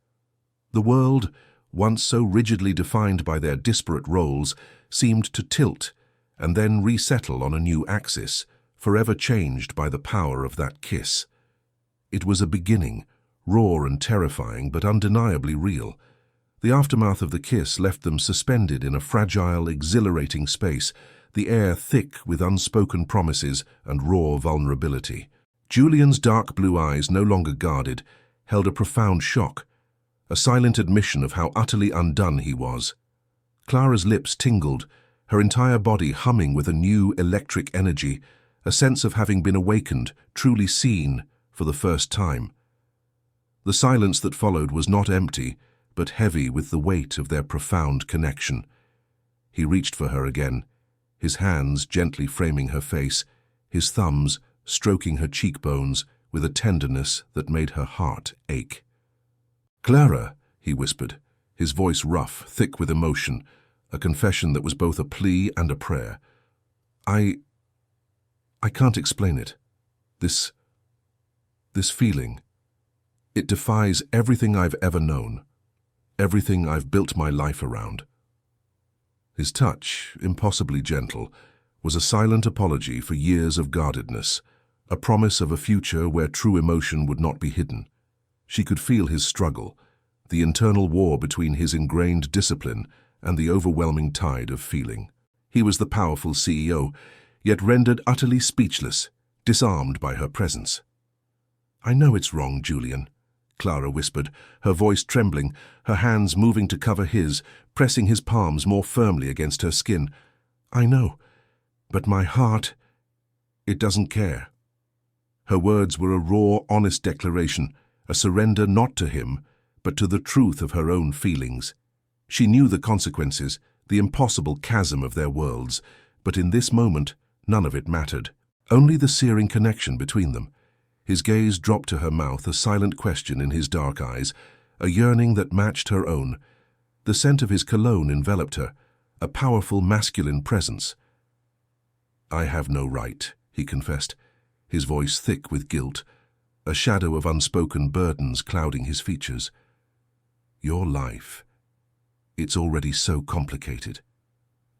The world, once so rigidly defined by their disparate roles, seemed to tilt and then resettle on a new axis, forever changed by the power of that kiss. It was a beginning, raw and terrifying, but undeniably real. The aftermath of the kiss left them suspended in a fragile, exhilarating space, the air thick with unspoken promises and raw vulnerability. Julian's dark blue eyes, no longer guarded, held a profound shock, a silent admission of how utterly undone he was. Clara's lips tingled, her entire body humming with a new electric energy, a sense of having been awakened, truly seen, for the first time. The silence that followed was not empty, but heavy with the weight of their profound connection. He reached for her again, his hands gently framing her face, his thumbs stroking her cheekbones with a tenderness that made her heart ache. "Clara," he whispered, his voice rough, thick with emotion, a confession that was both a plea and a prayer. I can't explain it. This feeling. It defies everything I've ever known, everything I've built my life around." His touch, impossibly gentle, was a silent apology for years of guardedness, a promise of a future where true emotion would not be hidden. She could feel his struggle, the internal war between his ingrained discipline and the overwhelming tide of feeling. He was the powerful CEO, yet rendered utterly speechless, disarmed by her presence. "I know it's wrong, Julian," Clara whispered, her voice trembling, her hands moving to cover his, pressing his palms more firmly against her skin. "I know, but my heart, it doesn't care." Her words were a raw, honest declaration, a surrender not to him, but to the truth of her own feelings. She knew the consequences, the impossible chasm of their worlds, but in this moment, none of it mattered. Only the searing connection between them. His gaze dropped to her mouth, a silent question in his dark eyes, a yearning that matched her own. The scent of his cologne enveloped her, a powerful masculine presence. "I have no right," he confessed, his voice thick with guilt, a shadow of unspoken burdens clouding his features. "Your life, it's already so complicated.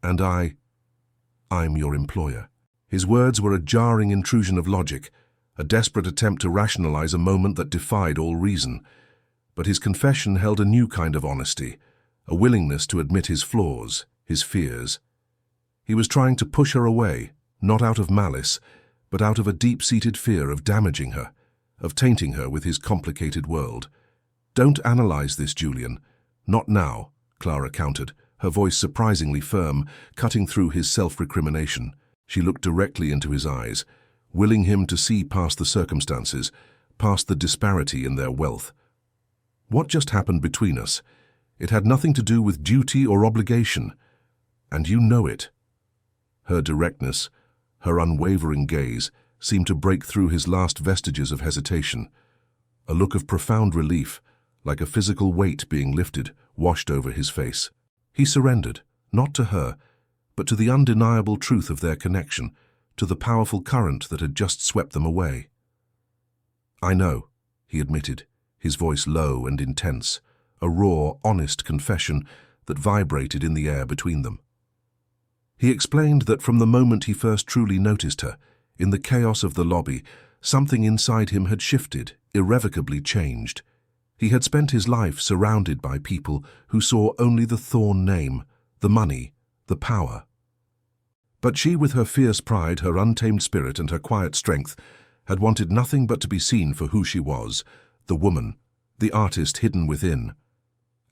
And I'm your employer." His words were a jarring intrusion of logic, a desperate attempt to rationalize a moment that defied all reason. But his confession held a new kind of honesty, a willingness to admit his flaws, his fears. He was trying to push her away, not out of malice, but out of a deep-seated fear of damaging her, of tainting her with his complicated world. "Don't analyze this, Julian. Not now," Clara countered, her voice surprisingly firm, cutting through his self-recrimination. She looked directly into his eyes, willing him to see past the circumstances, past the disparity in their wealth. "What just happened between us? It had nothing to do with duty or obligation, and you know it." Her directness, her unwavering gaze, seemed to break through his last vestiges of hesitation. A look of profound relief, like a physical weight being lifted, washed over his face. He surrendered, not to her, but to the undeniable truth of their connection, to the powerful current that had just swept them away. "I know," he admitted, his voice low and intense, a raw, honest confession that vibrated in the air between them. He explained that from the moment he first truly noticed her, in the chaos of the lobby, something inside him had shifted, irrevocably changed. He had spent his life surrounded by people who saw only the Thorn name, the money, the power. But she, with her fierce pride, her untamed spirit, and her quiet strength, had wanted nothing but to be seen for who she was, the woman, the artist hidden within.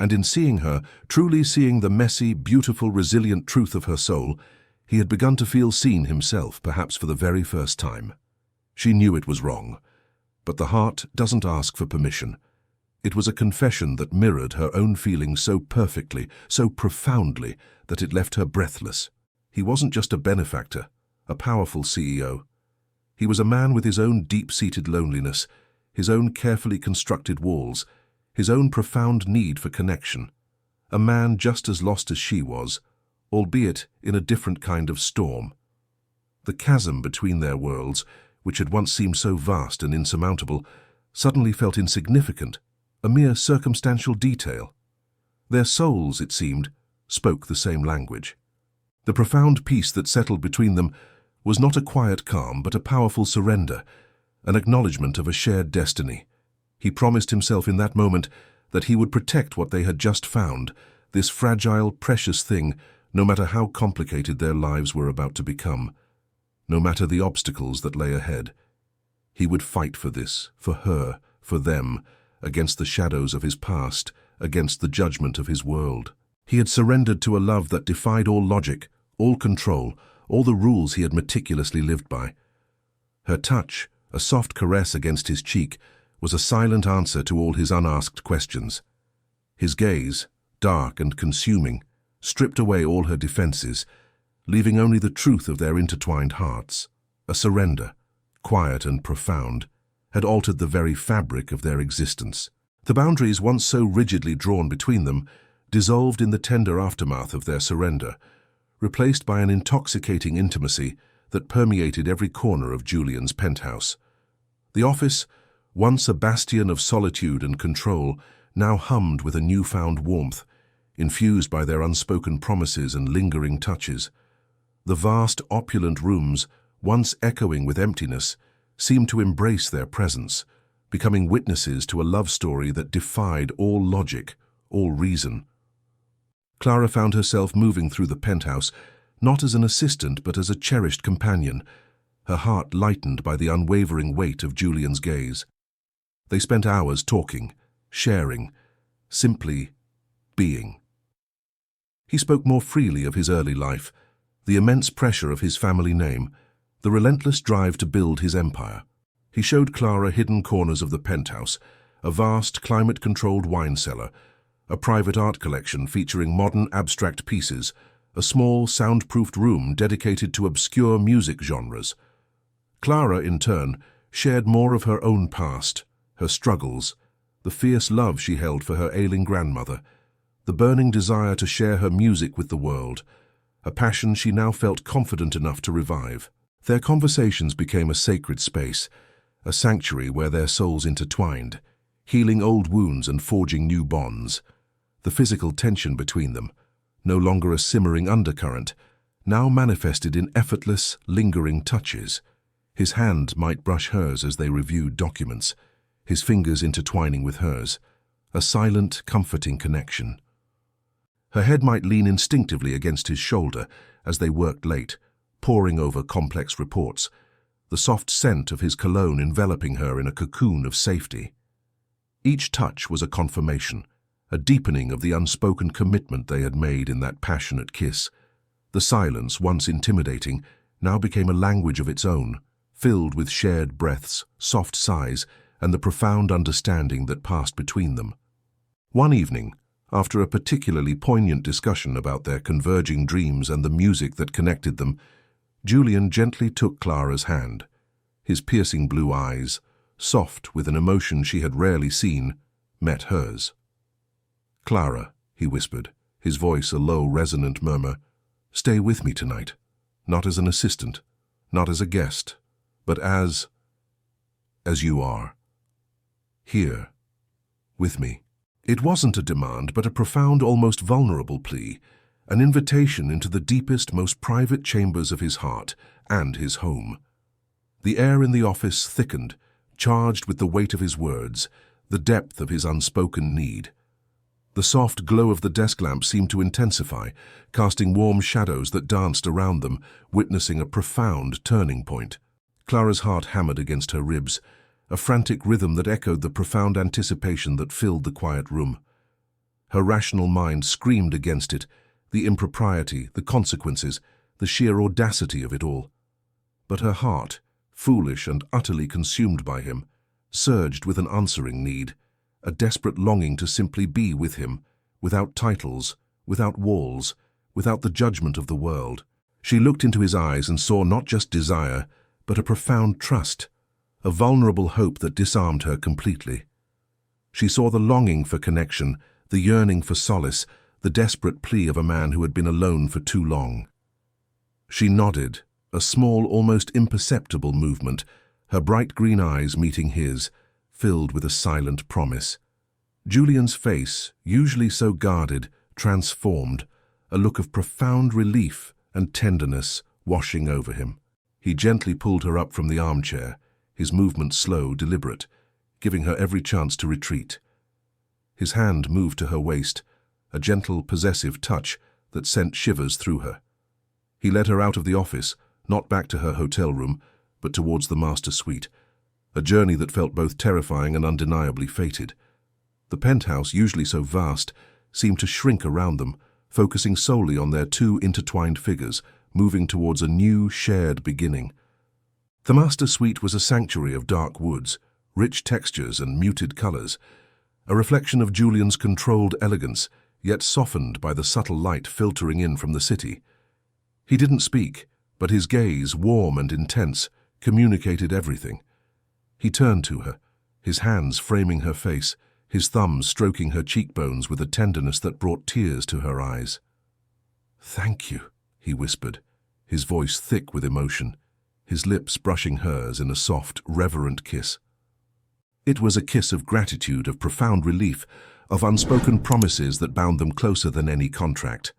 And in seeing her, truly seeing the messy, beautiful, resilient truth of her soul, he had begun to feel seen himself, perhaps for the very first time. She knew it was wrong, but the heart doesn't ask for permission. It was a confession that mirrored her own feelings so perfectly, so profoundly, that it left her breathless. He wasn't just a benefactor, a powerful CEO. He was a man with his own deep-seated loneliness, his own carefully constructed walls, his own profound need for connection. A man just as lost as she was, albeit in a different kind of storm. The chasm between their worlds, which had once seemed so vast and insurmountable, suddenly felt insignificant, a mere circumstantial detail. Their souls, it seemed, spoke the same language. The profound peace that settled between them was not a quiet calm, but a powerful surrender, an acknowledgement of a shared destiny. He promised himself in that moment that he would protect what they had just found, this fragile, precious thing, no matter how complicated their lives were about to become, no matter the obstacles that lay ahead. He would fight for this, for her, for them, against the shadows of his past, against the judgment of his world. He had surrendered to a love that defied all logic, all control, all the rules he had meticulously lived by. Her touch, a soft caress against his cheek, was a silent answer to all his unasked questions. His gaze, dark and consuming, stripped away all her defenses, leaving only the truth of their intertwined hearts. A surrender, quiet and profound, had altered the very fabric of their existence. The boundaries once so rigidly drawn between them dissolved in the tender aftermath of their surrender, replaced by an intoxicating intimacy that permeated every corner of Julian's penthouse. The office, once a bastion of solitude and control, now hummed with a newfound warmth, infused by their unspoken promises and lingering touches. The vast, opulent rooms, once echoing with emptiness, seemed to embrace their presence, becoming witnesses to a love story that defied all logic, all reason. Clara found herself moving through the penthouse, not as an assistant but as a cherished companion, her heart lightened by the unwavering weight of Julian's gaze. They spent hours talking, sharing, simply being. He spoke more freely of his early life, the immense pressure of his family name, the relentless drive to build his empire. He showed Clara hidden corners of the penthouse, a vast climate-controlled wine cellar, a private art collection featuring modern abstract pieces, a small soundproofed room dedicated to obscure music genres. Clara, in turn, shared more of her own past, her struggles, the fierce love she held for her ailing grandmother, the burning desire to share her music with the world, a passion she now felt confident enough to revive. Their conversations became a sacred space, a sanctuary where their souls intertwined, healing old wounds and forging new bonds. The physical tension between them, no longer a simmering undercurrent, now manifested in effortless, lingering touches. His hand might brush hers as they reviewed documents, his fingers intertwining with hers, a silent, comforting connection. Her head might lean instinctively against his shoulder as they worked late, poring over complex reports, the soft scent of his cologne enveloping her in a cocoon of safety. Each touch was a confirmation, a deepening of the unspoken commitment they had made in that passionate kiss. The silence, once intimidating, now became a language of its own, filled with shared breaths, soft sighs, and the profound understanding that passed between them. One evening, after a particularly poignant discussion about their converging dreams and the music that connected them, Julian gently took Clara's hand. His piercing blue eyes, soft with an emotion she had rarely seen, met hers. "Clara," he whispered, his voice a low, resonant murmur, "stay with me tonight, not as an assistant, not as a guest, but as you are. Here, with me." It wasn't a demand, but a profound, almost vulnerable plea, an invitation into the deepest, most private chambers of his heart and his home. The air in the office thickened, charged with the weight of his words, the depth of his unspoken need. The soft glow of the desk lamp seemed to intensify, casting warm shadows that danced around them, witnessing a profound turning point. Clara's heart hammered against her ribs, a frantic rhythm that echoed the profound anticipation that filled the quiet room. Her rational mind screamed against it, the impropriety, the consequences, the sheer audacity of it all. But her heart, foolish and utterly consumed by him, surged with an answering need, a desperate longing to simply be with him, without titles, without walls, without the judgment of the world. She looked into his eyes and saw not just desire, but a profound trust, a vulnerable hope that disarmed her completely. She saw the longing for connection, the yearning for solace, the desperate plea of a man who had been alone for too long. She nodded, a small, almost imperceptible movement, her bright green eyes meeting his, filled with a silent promise. Julian's face, usually so guarded, transformed, a look of profound relief and tenderness washing over him. He gently pulled her up from the armchair, his movements slow, deliberate, giving her every chance to retreat. His hand moved to her waist, a gentle, possessive touch that sent shivers through her. He led her out of the office, not back to her hotel room, but towards the master suite, a journey that felt both terrifying and undeniably fated. The penthouse, usually so vast, seemed to shrink around them, focusing solely on their two intertwined figures, moving towards a new, shared beginning. The master suite was a sanctuary of dark woods, rich textures and muted colors, a reflection of Julian's controlled elegance, yet softened by the subtle light filtering in from the city. He didn't speak, but his gaze, warm and intense, communicated everything. He turned to her, his hands framing her face, his thumbs stroking her cheekbones with a tenderness that brought tears to her eyes. "Thank you," he whispered, his voice thick with emotion, his lips brushing hers in a soft, reverent kiss. It was a kiss of gratitude, of profound relief, of unspoken promises that bound them closer than any contract.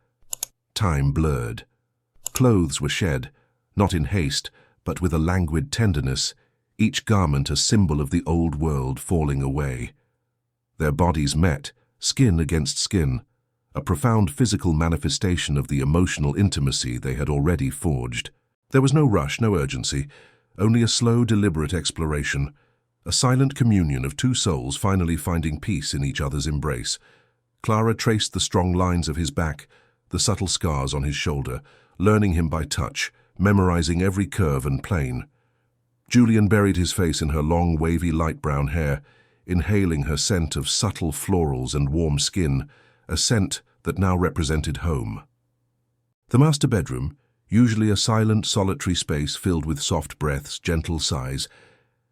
Time blurred. Clothes were shed, not in haste, but with a languid tenderness, each garment a symbol of the old world falling away. Their bodies met, skin against skin, a profound physical manifestation of the emotional intimacy they had already forged. There was no rush, no urgency, only a slow, deliberate exploration, a silent communion of two souls finally finding peace in each other's embrace. Clara traced the strong lines of his back, the subtle scars on his shoulder, learning him by touch, memorizing every curve and plane. Julian buried his face in her long, wavy, light brown hair, inhaling her scent of subtle florals and warm skin, a scent that now represented home. The master bedroom, usually a silent, solitary space filled with soft breaths, gentle sighs,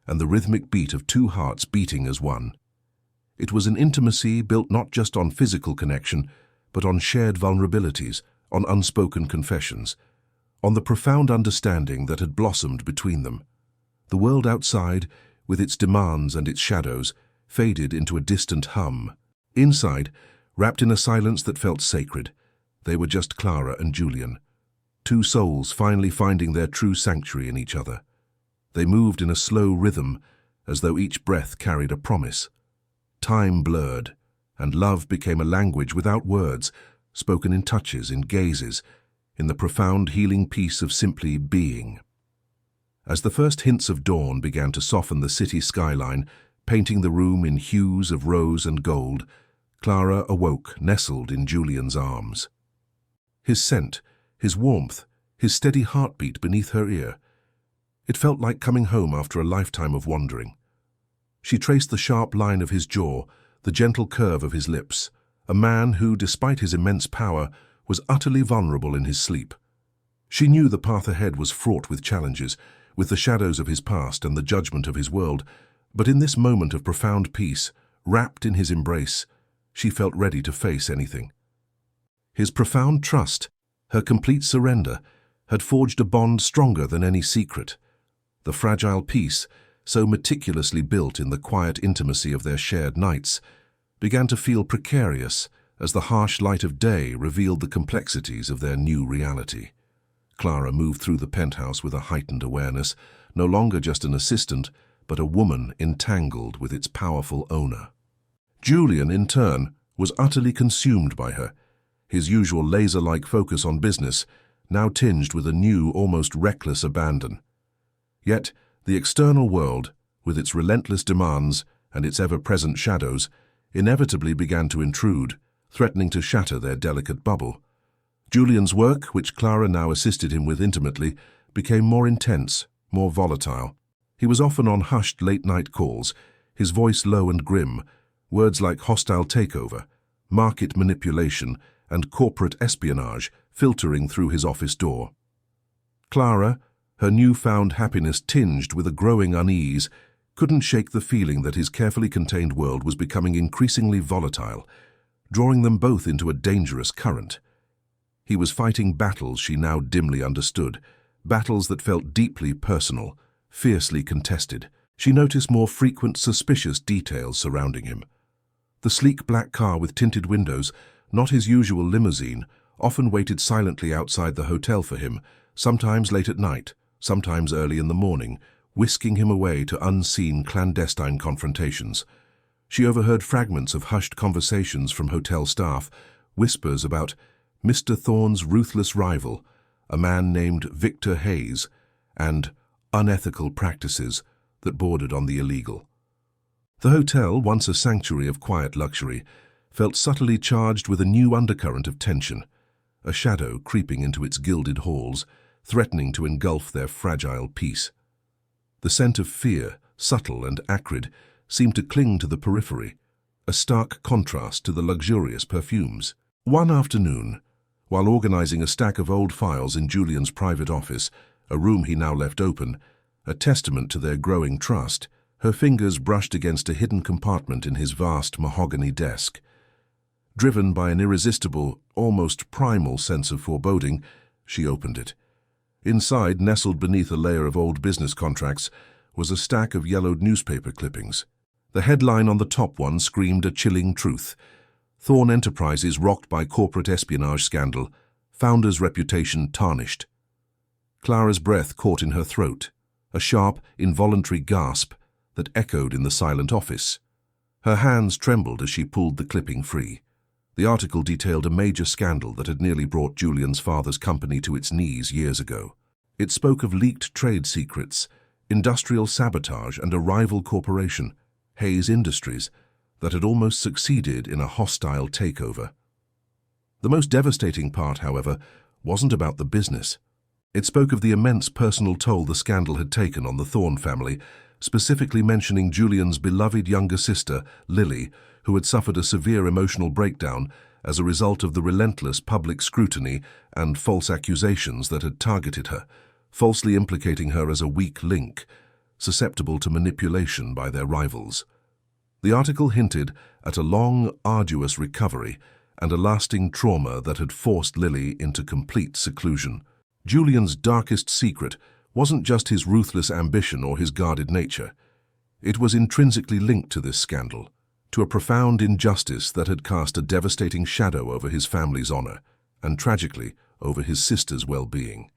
and the rhythmic beat of two hearts beating as one. It was an intimacy built not just on physical connection, but on shared vulnerabilities, on unspoken confessions, on the profound understanding that had blossomed between them. The world outside, with its demands and its shadows, faded into a distant hum. Inside, wrapped in a silence that felt sacred, they were just Clara and Julian, two souls finally finding their true sanctuary in each other. They moved in a slow rhythm, as though each breath carried a promise. Time blurred, and love became a language without words, spoken in touches, in gazes, in the profound healing peace of simply being. As the first hints of dawn began to soften the city skyline, painting the room in hues of rose and gold, Clara awoke, nestled in Julian's arms. His scent, his warmth, his steady heartbeat beneath her ear. It felt like coming home after a lifetime of wandering. She traced the sharp line of his jaw, the gentle curve of his lips, a man who, despite his immense power, was utterly vulnerable in his sleep. She knew the path ahead was fraught with challenges, with the shadows of his past and the judgment of his world, but in this moment of profound peace, wrapped in his embrace, she felt ready to face anything. His profound trust, her complete surrender, had forged a bond stronger than any secret. The fragile peace, so meticulously built in the quiet intimacy of their shared nights, began to feel precarious as the harsh light of day revealed the complexities of their new reality. Clara moved through the penthouse with a heightened awareness, no longer just an assistant, but a woman entangled with its powerful owner. Julian, in turn, was utterly consumed by her, his usual laser-like focus on business, now tinged with a new, almost reckless abandon. Yet, the external world, with its relentless demands and its ever-present shadows, inevitably began to intrude, threatening to shatter their delicate bubble. Julian's work, which Clara now assisted him with intimately, became more intense, more volatile. He was often on hushed late-night calls, his voice low and grim, words like hostile takeover, market manipulation, and corporate espionage filtering through his office door. Clara, her newfound happiness tinged with a growing unease, couldn't shake the feeling that his carefully contained world was becoming increasingly volatile, drawing them both into a dangerous current. He was fighting battles she now dimly understood, battles that felt deeply personal, fiercely contested. She noticed more frequent, suspicious details surrounding him. The sleek black car with tinted windows, not his usual limousine, often waited silently outside the hotel for him, sometimes late at night, sometimes early in the morning, whisking him away to unseen clandestine confrontations. She overheard fragments of hushed conversations from hotel staff, whispers about Mr. Thorne's ruthless rival, a man named Victor Hayes, and unethical practices that bordered on the illegal. The hotel, once a sanctuary of quiet luxury, felt subtly charged with a new undercurrent of tension, a shadow creeping into its gilded halls, threatening to engulf their fragile peace. The scent of fear, subtle and acrid, seemed to cling to the periphery, a stark contrast to the luxurious perfumes. One afternoon, while organizing a stack of old files in Julian's private office, a room he now left open, a testament to their growing trust, her fingers brushed against a hidden compartment in his vast mahogany desk. Driven by an irresistible, almost primal sense of foreboding, she opened it. Inside, nestled beneath a layer of old business contracts, was a stack of yellowed newspaper clippings. The headline on the top one screamed a chilling truth. Thorne Enterprises rocked by corporate espionage scandal, founder's reputation tarnished. Clara's breath caught in her throat, a sharp, involuntary gasp that echoed in the silent office. Her hands trembled as she pulled the clipping free. The article detailed a major scandal that had nearly brought Julian's father's company to its knees years ago. It spoke of leaked trade secrets, industrial sabotage, and a rival corporation, Hayes Industries, that had almost succeeded in a hostile takeover. The most devastating part, however, wasn't about the business. It spoke of the immense personal toll the scandal had taken on the Thorne family, specifically mentioning Julian's beloved younger sister, Lily, who had suffered a severe emotional breakdown as a result of the relentless public scrutiny and false accusations that had targeted her, falsely implicating her as a weak link, susceptible to manipulation by their rivals. The article hinted at a long, arduous recovery and a lasting trauma that had forced Lily into complete seclusion. Julian's darkest secret wasn't just his ruthless ambition or his guarded nature. It was intrinsically linked to this scandal, to a profound injustice that had cast a devastating shadow over his family's honor, and tragically, over his sister's well-being.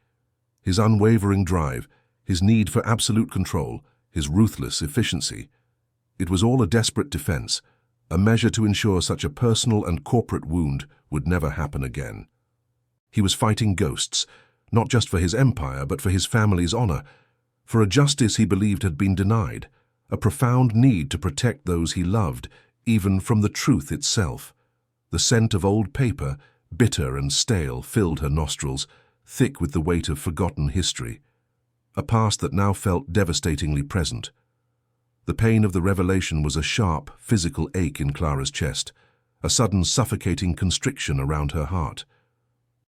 His unwavering drive, his need for absolute control, his ruthless efficiency. It was all a desperate defense, a measure to ensure such a personal and corporate wound would never happen again. He was fighting ghosts, not just for his empire, but for his family's honor, for a justice he believed had been denied, a profound need to protect those he loved, even from the truth itself. The scent of old paper, bitter and stale, filled her nostrils, thick with the weight of forgotten history, a past that now felt devastatingly present. The pain of the revelation was a sharp, physical ache in Clara's chest, a sudden suffocating constriction around her heart.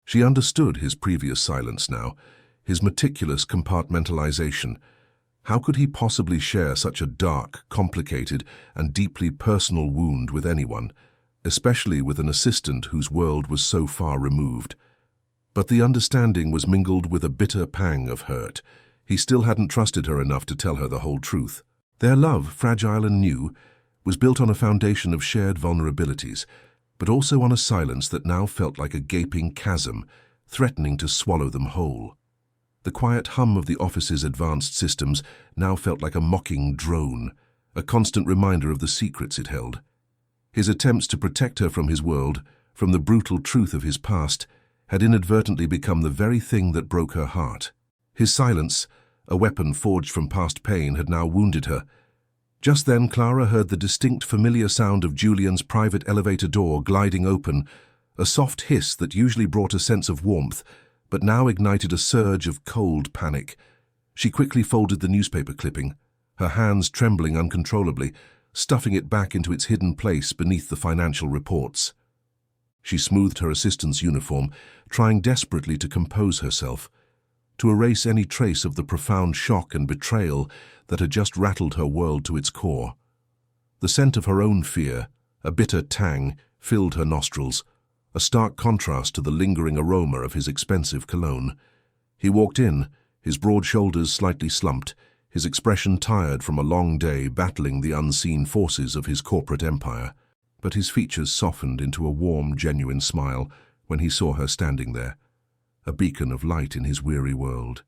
She understood his previous silence now, his meticulous compartmentalization. How could he possibly share such a dark, complicated, and deeply personal wound with anyone, especially with an assistant whose world was so far removed? But the understanding was mingled with a bitter pang of hurt. He still hadn't trusted her enough to tell her the whole truth. Their love, fragile and new, was built on a foundation of shared vulnerabilities, but also on a silence that now felt like a gaping chasm, threatening to swallow them whole. The quiet hum of the office's advanced systems now felt like a mocking drone, a constant reminder of the secrets it held. His attempts to protect her from his world, from the brutal truth of his past, had inadvertently become the very thing that broke her heart. His silence, a weapon forged from past pain, had now wounded her. Just then Clara heard the distinct familiar sound of Julian's private elevator door gliding open, a soft hiss that usually brought a sense of warmth, but now ignited a surge of cold panic. She quickly folded the newspaper clipping, her hands trembling uncontrollably, stuffing it back into its hidden place beneath the financial reports. She smoothed her assistant's uniform, trying desperately to compose herself, to erase any trace of the profound shock and betrayal that had just rattled her world to its core. The scent of her own fear, a bitter tang, filled her nostrils, a stark contrast to the lingering aroma of his expensive cologne. He walked in, his broad shoulders slightly slumped, his expression tired from a long day battling the unseen forces of his corporate empire, but his features softened into a warm, genuine smile when he saw her standing there, a beacon of light in his weary world.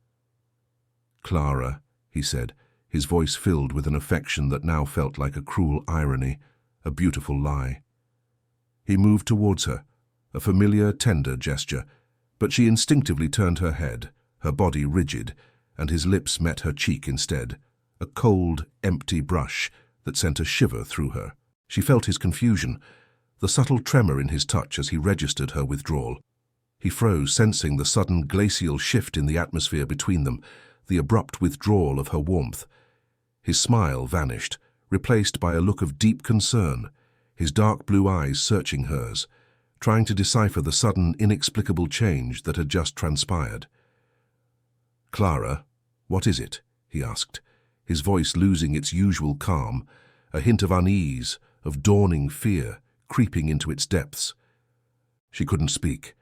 "Clara," he said, his voice filled with an affection that now felt like a cruel irony, a beautiful lie. He moved towards her, a familiar, tender gesture, but she instinctively turned her head, her body rigid, and his lips met her cheek instead, a cold, empty brush that sent a shiver through her. She felt his confusion, the subtle tremor in his touch as he registered her withdrawal. He froze, sensing the sudden glacial shift in the atmosphere between them, the abrupt withdrawal of her warmth. His smile vanished, replaced by a look of deep concern, his dark blue eyes searching hers, trying to decipher the sudden, inexplicable change that had just transpired. "Clara, what is it?" he asked, his voice losing its usual calm, a hint of unease, of dawning fear, creeping into its depths. She couldn't speak.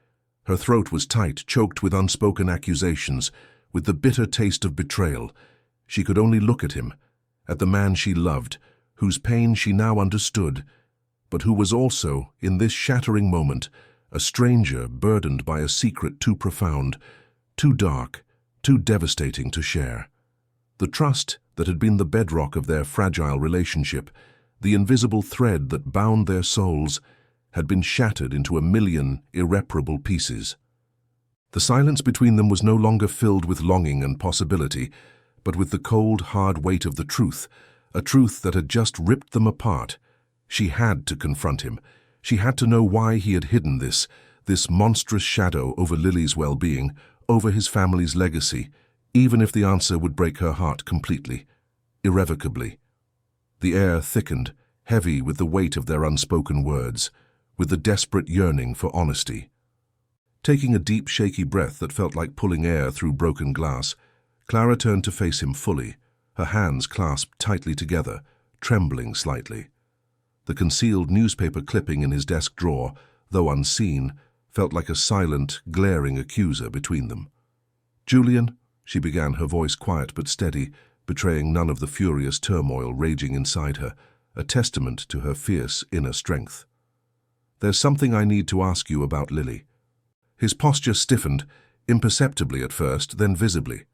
Her throat was tight, choked with unspoken accusations, with the bitter taste of betrayal. She could only look at him, at the man she loved, whose pain she now understood, but who was also, in this shattering moment, a stranger burdened by a secret too profound, too dark, too devastating to share. The trust that had been the bedrock of their fragile relationship, the invisible thread that bound their souls, had been shattered into a million irreparable pieces. The silence between them was no longer filled with longing and possibility, but with the cold, hard weight of the truth, a truth that had just ripped them apart. She had to confront him. She had to know why he had hidden this monstrous shadow over Lily's well-being, over his family's legacy, even if the answer would break her heart completely, irrevocably. The air thickened, heavy with the weight of their unspoken words, with the desperate yearning for honesty. Taking a deep, shaky breath that felt like pulling air through broken glass, Clara turned to face him fully, her hands clasped tightly together, trembling slightly. The concealed newspaper clipping in his desk drawer, though unseen, felt like a silent, glaring accuser between them. "Julian," she began, her voice quiet but steady, betraying none of the furious turmoil raging inside her, a testament to her fierce inner strength. "There's something I need to ask you about Lily." His posture stiffened, imperceptibly at first, then visibly.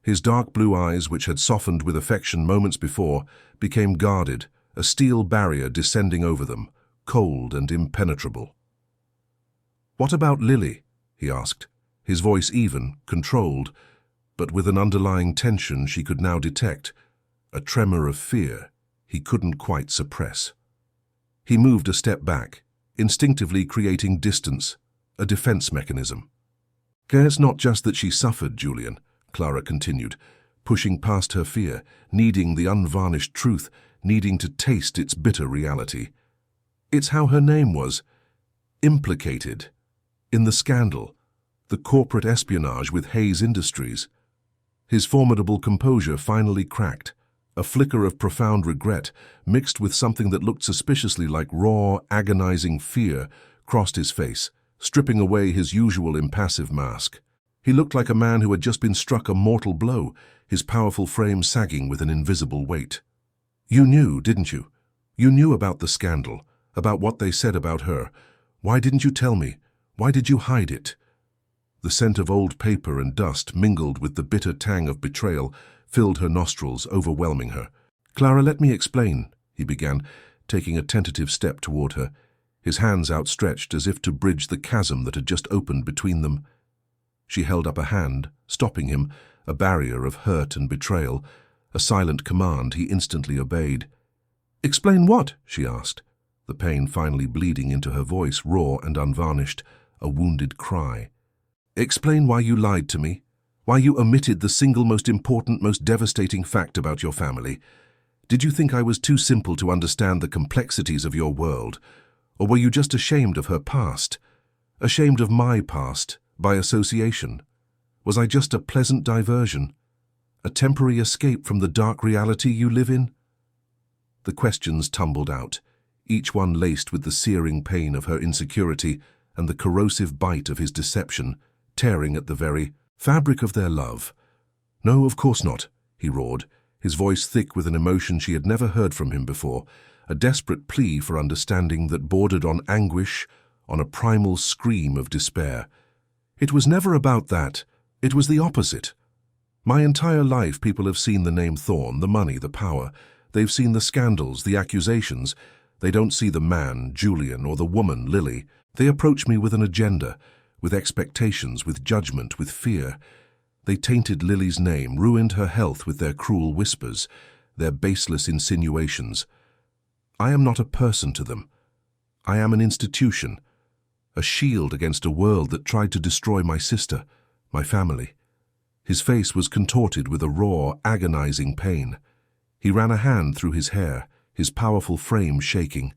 His dark blue eyes, which had softened with affection moments before, became guarded, a steel barrier descending over them, cold and impenetrable. "What about Lily?" he asked, his voice even, controlled, but with an underlying tension she could now detect, a tremor of fear he couldn't quite suppress. He moved a step back, instinctively creating distance, a defense mechanism. "It's not just that she suffered, Julian," Clara continued, pushing past her fear, needing the unvarnished truth, needing to taste its bitter reality. "It's how her name was implicated in the scandal, the corporate espionage with Hayes Industries." His formidable composure finally cracked. A flicker of profound regret, mixed with something that looked suspiciously like raw, agonizing fear, crossed his face, stripping away his usual impassive mask. He looked like a man who had just been struck a mortal blow, his powerful frame sagging with an invisible weight. "You knew, didn't you? You knew about the scandal, about what they said about her. Why didn't you tell me? Why did you hide it?" The scent of old paper and dust, mingled with the bitter tang of betrayal, filled her nostrils, overwhelming her. "Clara, let me explain," he began, taking a tentative step toward her, his hands outstretched as if to bridge the chasm that had just opened between them. She held up a hand, stopping him, a barrier of hurt and betrayal, a silent command he instantly obeyed. "Explain what?" she asked, the pain finally bleeding into her voice, raw and unvarnished, a wounded cry. "Explain why you lied to me, why you omitted the single most important, most devastating fact about your family. Did you think I was too simple to understand the complexities of your world, or were you just ashamed of her past? Ashamed of my past, by association? Was I just a pleasant diversion? A temporary escape from the dark reality you live in?" The questions tumbled out, each one laced with the searing pain of her insecurity and the corrosive bite of his deception, tearing at the very fabric of their love. "No, of course not," he roared, his voice thick with an emotion she had never heard from him before, a desperate plea for understanding that bordered on anguish, on a primal scream of despair. "It was never about that. It was the opposite. My entire life people have seen the name Thorn, the money, the power. They've seen the scandals, the accusations. They don't see the man, Julian, or the woman, Lily. They approach me with an agenda, with expectations, with judgment, with fear. They tainted Lily's name, ruined her health with their cruel whispers, their baseless insinuations. I am not a person to them. I am an institution, a shield against a world that tried to destroy my sister, my family. His face was contorted with a raw, agonizing pain. He ran a hand through his hair, his powerful frame shaking.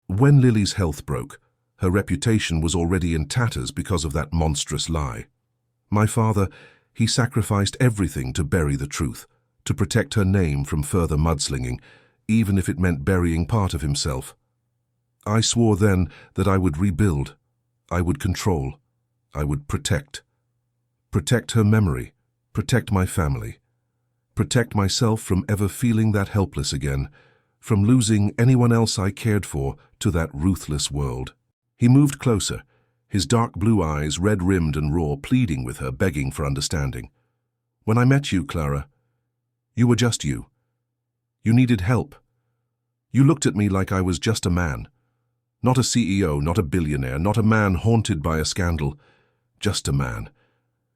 When Lily's health broke, her reputation was already in tatters because of that monstrous lie. My father, he sacrificed everything to bury the truth, to protect her name from further mudslinging, even if it meant burying part of himself. I swore then that I would rebuild, I would control, I would protect. Protect her memory, protect my family, protect myself from ever feeling that helpless again, from losing anyone else I cared for to that ruthless world. He moved closer, his dark blue eyes red-rimmed and raw, pleading with her, begging for understanding. When I met you, Clara, you were just you. You needed help. You looked at me like I was just a man. Not a CEO, not a billionaire, not a man haunted by a scandal, just a man.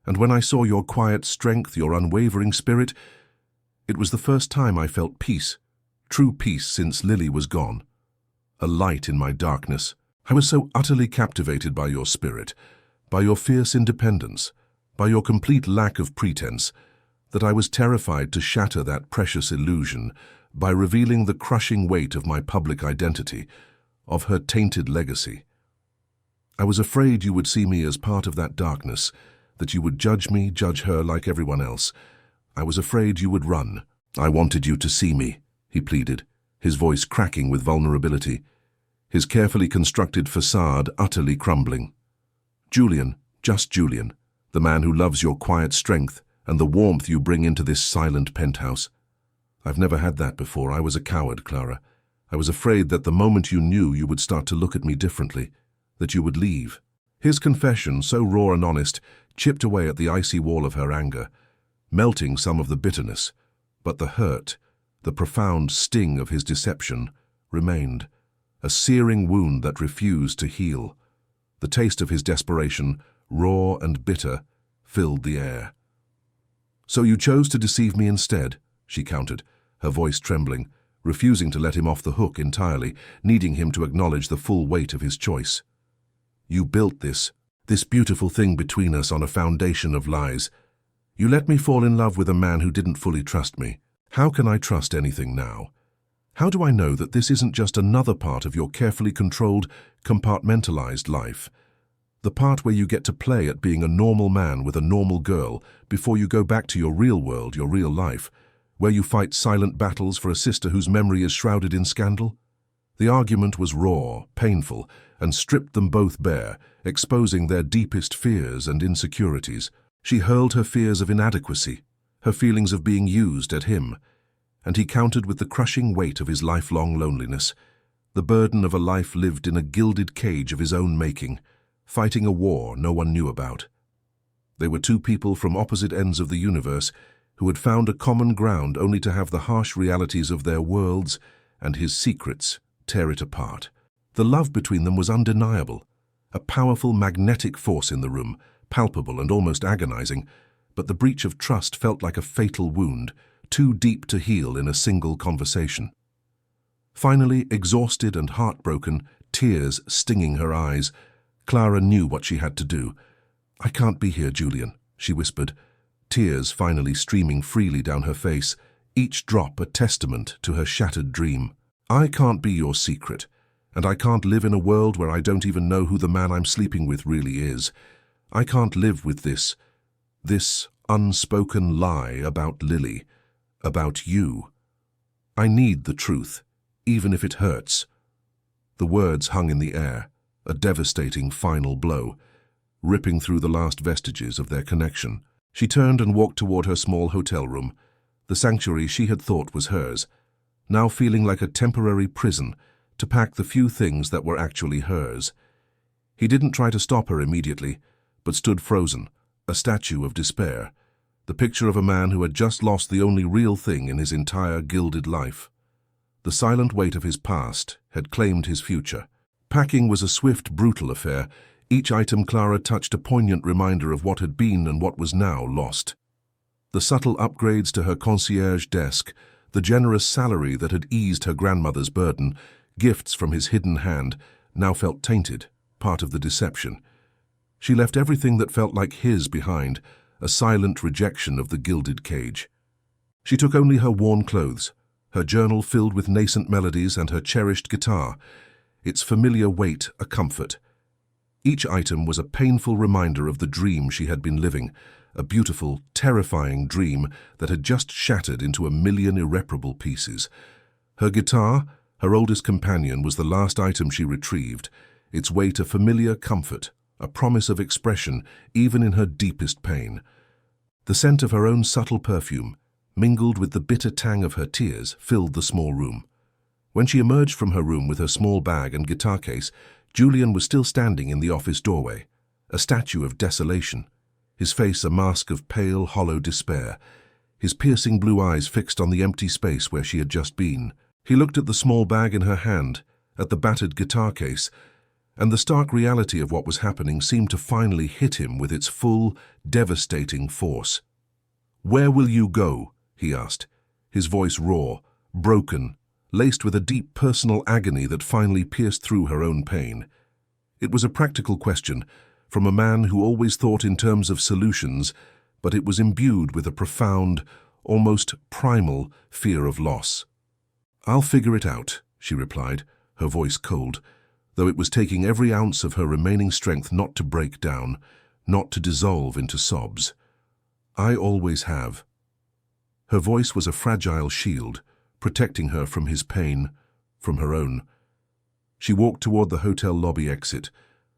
And when I saw your quiet strength, your unwavering spirit, it was the first time I felt peace, true peace since Lily was gone. A light in my darkness. I was so utterly captivated by your spirit, by your fierce independence, by your complete lack of pretense, that I was terrified to shatter that precious illusion by revealing the crushing weight of my public identity, of her tainted legacy. I was afraid you would see me as part of that darkness, that you would judge me, judge her like everyone else. I was afraid you would run. I wanted you to see me, he pleaded, his voice cracking with vulnerability, his carefully constructed facade utterly crumbling. Julian, just Julian, the man who loves your quiet strength and the warmth you bring into this silent penthouse. I've never had that before. I was a coward, Clara. I was afraid that the moment you knew you would start to look at me differently, that you would leave. His confession, so raw and honest, chipped away at the icy wall of her anger, melting some of the bitterness, but the hurt, the profound sting of his deception, remained, a searing wound that refused to heal. The taste of his desperation, raw and bitter, filled the air. So you chose to deceive me instead, she countered, her voice trembling, refusing to let him off the hook entirely, needing him to acknowledge the full weight of his choice. You built this beautiful thing between us on a foundation of lies. You let me fall in love with a man who didn't fully trust me. How can I trust anything now? How do I know that this isn't just another part of your carefully controlled, compartmentalized life? The part where you get to play at being a normal man with a normal girl before you go back to your real world, your real life, where you fight silent battles for a sister whose memory is shrouded in scandal? The argument was raw, painful, and stripped them both bare, exposing their deepest fears and insecurities. She hurled her fears of inadequacy, her feelings of being used at him, and he countered with the crushing weight of his lifelong loneliness, the burden of a life lived in a gilded cage of his own making, fighting a war no one knew about. They were two people from opposite ends of the universe who had found a common ground only to have the harsh realities of their worlds and his secrets tear it apart. The love between them was undeniable, a powerful magnetic force in the room, palpable and almost agonizing, but the breach of trust felt like a fatal wound, too deep to heal in a single conversation. Finally, exhausted and heartbroken, tears stinging her eyes, Clara knew what she had to do. "I can't be here, Julian," she whispered, tears finally streaming freely down her face, each drop a testament to her shattered dream. "I can't be your secret, and I can't live in a world where I don't even know who the man I'm sleeping with really is. I can't live with this unspoken lie about Lily, about you. I need the truth, even if it hurts." The words hung in the air, a devastating final blow, ripping through the last vestiges of their connection. She turned and walked toward her small hotel room, the sanctuary she had thought was hers, now feeling like a temporary prison, to pack the few things that were actually hers. He didn't try to stop her immediately, but stood frozen, a statue of despair. the picture of a man who had just lost the only real thing in his entire gilded life. The silent weight of his past had claimed his future. Packing was a swift, brutal affair. Each item Clara touched a poignant reminder of what had been and what was now lost. The subtle upgrades to her concierge desk, the generous salary that had eased her grandmother's burden, gifts from his hidden hand, now felt tainted, part of the deception. She left everything that felt like his behind, a silent rejection of the gilded cage. She took only her worn clothes, her journal filled with nascent melodies and her cherished guitar, its familiar weight a comfort. Each item was a painful reminder of the dream she had been living, a beautiful, terrifying dream that had just shattered into a million irreparable pieces. Her guitar, her oldest companion, was the last item she retrieved, its weight a familiar comfort, a promise of expression even in her deepest pain. The scent of her own subtle perfume, mingled with the bitter tang of her tears, filled the small room. When she emerged from her room with her small bag and guitar case, Julian was still standing in the office doorway, a statue of desolation, his face a mask of pale, hollow despair, his piercing blue eyes fixed on the empty space where she had just been. He looked at the small bag in her hand, at the battered guitar case, and the stark reality of what was happening seemed to finally hit him with its full, devastating force. "Where will you go?" he asked, his voice raw, broken, laced with a deep personal agony that finally pierced through her own pain. It was a practical question, from a man who always thought in terms of solutions, but it was imbued with a profound, almost primal fear of loss. "I'll figure it out," she replied, her voice cold, though it was taking every ounce of her remaining strength not to break down, not to dissolve into sobs. "I always have." Her voice was a fragile shield, protecting her from his pain, from her own. She walked toward the hotel lobby exit,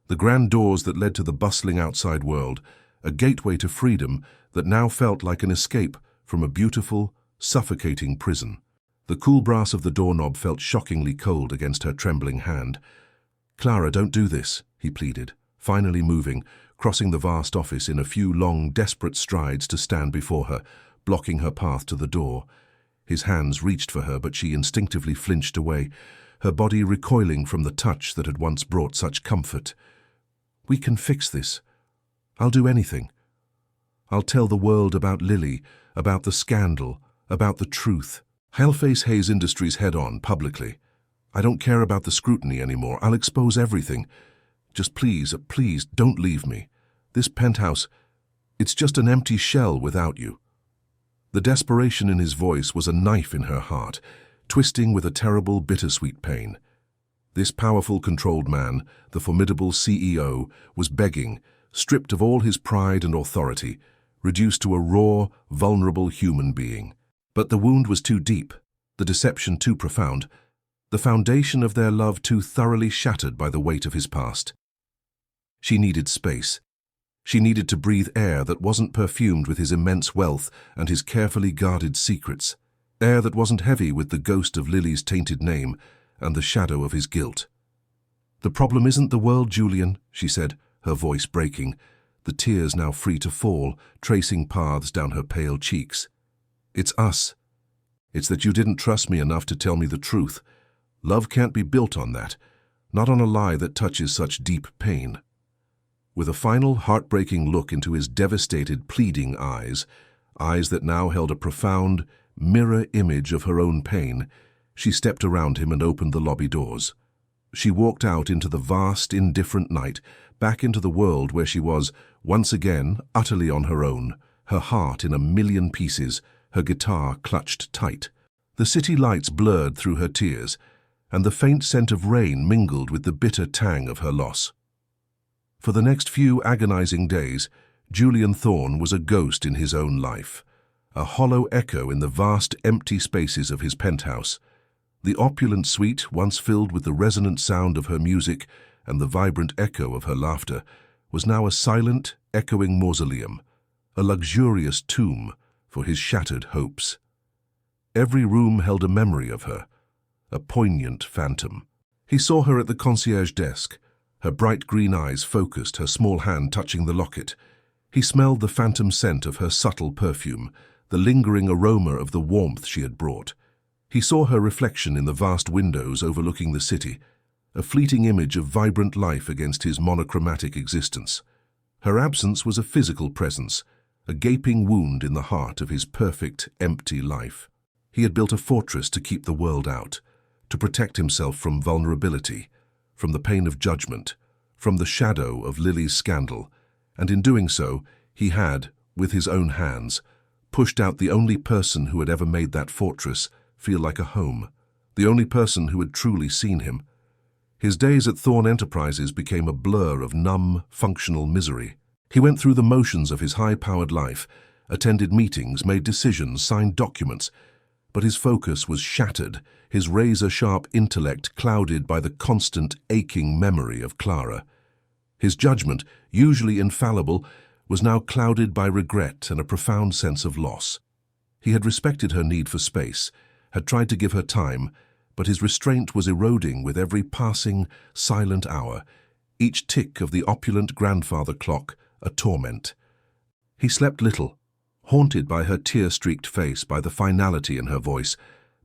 the grand doors that led to the bustling outside world, a gateway to freedom that now felt like an escape from a beautiful, suffocating prison. The cool brass of the doorknob felt shockingly cold against her trembling hand. "Clara, don't do this," he pleaded, finally moving, crossing the vast office in a few long, desperate strides to stand before her, blocking her path to the door. His hands reached for her, but she instinctively flinched away, her body recoiling from the touch that had once brought such comfort. "We can fix this. I'll do anything. I'll tell the world about Lily, about the scandal, about the truth. I'll face Hayes Industries head-on, publicly. I don't care about the scrutiny anymore. I'll expose everything. Just please, please, don't leave me. This penthouse, it's just an empty shell without you." The desperation in his voice was a knife in her heart, twisting with a terrible, bittersweet pain. This powerful, controlled man, the formidable CEO, was begging, stripped of all his pride and authority, reduced to a raw, vulnerable human being. But the wound was too deep, the deception too profound, the foundation of their love too thoroughly shattered by the weight of his past. She needed space. She needed to breathe air that wasn't perfumed with his immense wealth and his carefully guarded secrets, air that wasn't heavy with the ghost of Lily's tainted name and the shadow of his guilt. "The problem isn't the world, Julian," she said, her voice breaking, the tears now free to fall, tracing paths down her pale cheeks. "It's us. It's that you didn't trust me enough to tell me the truth. Love can't be built on that, not on a lie that touches such deep pain." With a final, heartbreaking look into his devastated, pleading eyes, eyes that now held a profound, mirror image of her own pain, she stepped around him and opened the lobby doors. She walked out into the vast, indifferent night, back into the world where she was, once again, utterly on her own, her heart in a million pieces, her guitar clutched tight. The city lights blurred through her tears, and the faint scent of rain mingled with the bitter tang of her loss. For the next few agonizing days, Julian Thorne was a ghost in his own life, a hollow echo in the vast empty spaces of his penthouse. The opulent suite, once filled with the resonant sound of her music and the vibrant echo of her laughter, was now a silent, echoing mausoleum, a luxurious tomb for his shattered hopes. Every room held a memory of her, a poignant phantom. He saw her at the concierge desk, her bright green eyes focused, her small hand touching the locket. He smelled the phantom scent of her subtle perfume, the lingering aroma of the warmth she had brought. He saw her reflection in the vast windows overlooking the city, a fleeting image of vibrant life against his monochromatic existence. Her absence was a physical presence, a gaping wound in the heart of his perfect, empty life. He had built a fortress to keep the world out, to protect himself from vulnerability, from the pain of judgment, from the shadow of Lily's scandal, and in doing so, he had, with his own hands, pushed out the only person who had ever made that fortress feel like a home, the only person who had truly seen him. His days at Thorn Enterprises became a blur of numb, functional misery. He went through the motions of his high-powered life, attended meetings, made decisions, signed documents, but his focus was shattered, his razor-sharp intellect clouded by the constant, aching memory of Clara. His judgment, usually infallible, was now clouded by regret and a profound sense of loss. He had respected her need for space, had tried to give her time, but his restraint was eroding with every passing, silent hour, each tick of the opulent grandfather clock a torment. He slept little, haunted by her tear-streaked face, by the finality in her voice,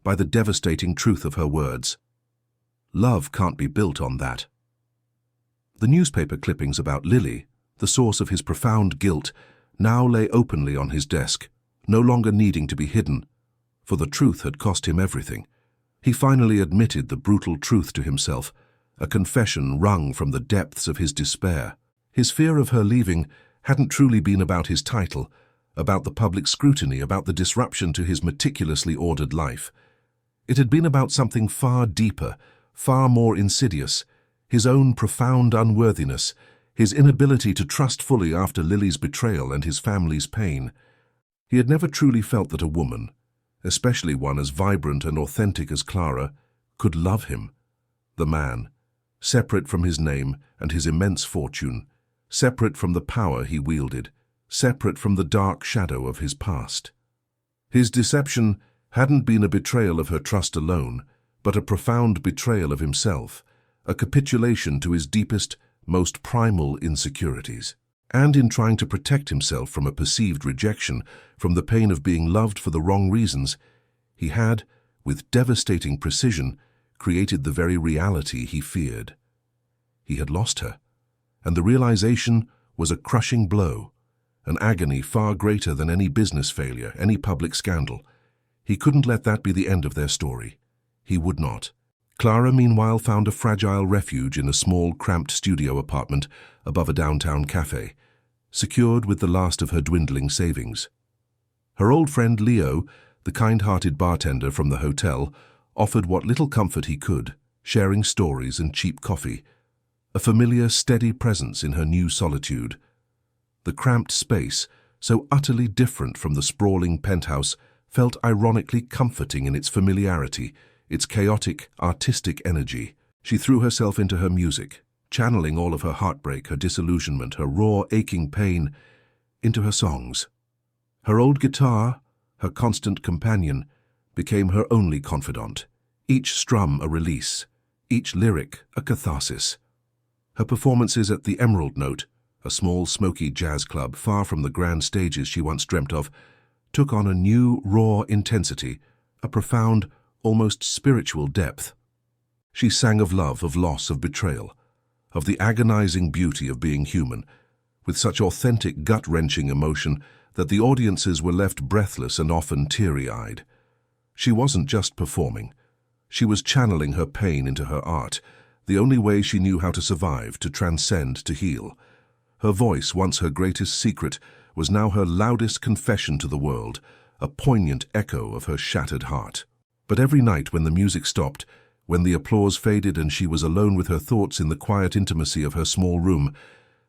by the devastating truth of her words. Love can't be built on that. The newspaper clippings about Lily, the source of his profound guilt, now lay openly on his desk, no longer needing to be hidden, for the truth had cost him everything. He finally admitted the brutal truth to himself, a confession wrung from the depths of his despair. His fear of her leaving hadn't truly been about his title, about the public scrutiny, about the disruption to his meticulously ordered life. It had been about something far deeper, far more insidious, his own profound unworthiness, his inability to trust fully after Lily's betrayal and his family's pain. He had never truly felt that a woman, especially one as vibrant and authentic as Clara, could love him. The man, separate from his name and his immense fortune, separate from the power he wielded, separate from the dark shadow of his past. His deception hadn't been a betrayal of her trust alone, but a profound betrayal of himself, a capitulation to his deepest, most primal insecurities. And in trying to protect himself from a perceived rejection, from the pain of being loved for the wrong reasons, he had, with devastating precision, created the very reality he feared. He had lost her, and the realization was a crushing blow, an agony far greater than any business failure, any public scandal. He couldn't let that be the end of their story. He would not. Clara, meanwhile, found a fragile refuge in a small, cramped studio apartment above a downtown cafe, secured with the last of her dwindling savings. Her old friend Leo, the kind-hearted bartender from the hotel, offered what little comfort he could, sharing stories and cheap coffee, a familiar, steady presence in her new solitude. The cramped space, so utterly different from the sprawling penthouse, felt ironically comforting in its familiarity, its chaotic, artistic energy. She threw herself into her music, channeling all of her heartbreak, her disillusionment, her raw, aching pain into her songs. Her old guitar, her constant companion, became her only confidant, each strum a release, each lyric a catharsis. Her performances at the Emerald Note, a small, smoky jazz club far from the grand stages she once dreamt of, took on a new, raw intensity, a profound, almost spiritual depth. She sang of love, of loss, of betrayal, of the agonizing beauty of being human, with such authentic, gut-wrenching emotion that the audiences were left breathless and often teary-eyed. She wasn't just performing. She was channeling her pain into her art, the only way she knew how to survive, to transcend, to heal. Her voice, once her greatest secret, was now her loudest confession to the world, a poignant echo of her shattered heart. But every night when the music stopped, when the applause faded and she was alone with her thoughts in the quiet intimacy of her small room,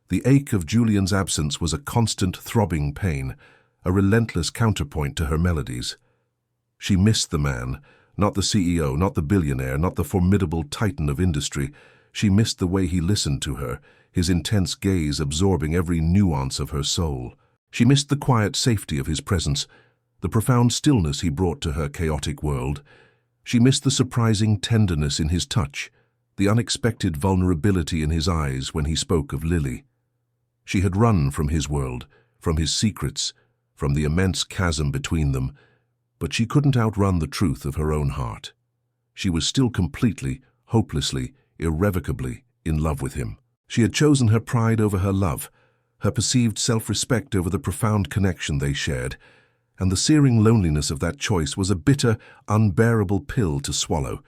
the ache of Julian's absence was a constant throbbing pain, a relentless counterpoint to her melodies. She missed the man, not the CEO, not the billionaire, not the formidable titan of industry. She missed the way he listened to her, his intense gaze absorbing every nuance of her soul. She missed the quiet safety of his presence, the profound stillness he brought to her chaotic world. She missed the surprising tenderness in his touch, the unexpected vulnerability in his eyes when he spoke of Lily. She had run from his world, from his secrets, from the immense chasm between them, but she couldn't outrun the truth of her own heart. She was still completely, hopelessly, irrevocably in love with him. She had chosen her pride over her love, her perceived self-respect over the profound connection they shared, and the searing loneliness of that choice was a bitter, unbearable pill to swallow.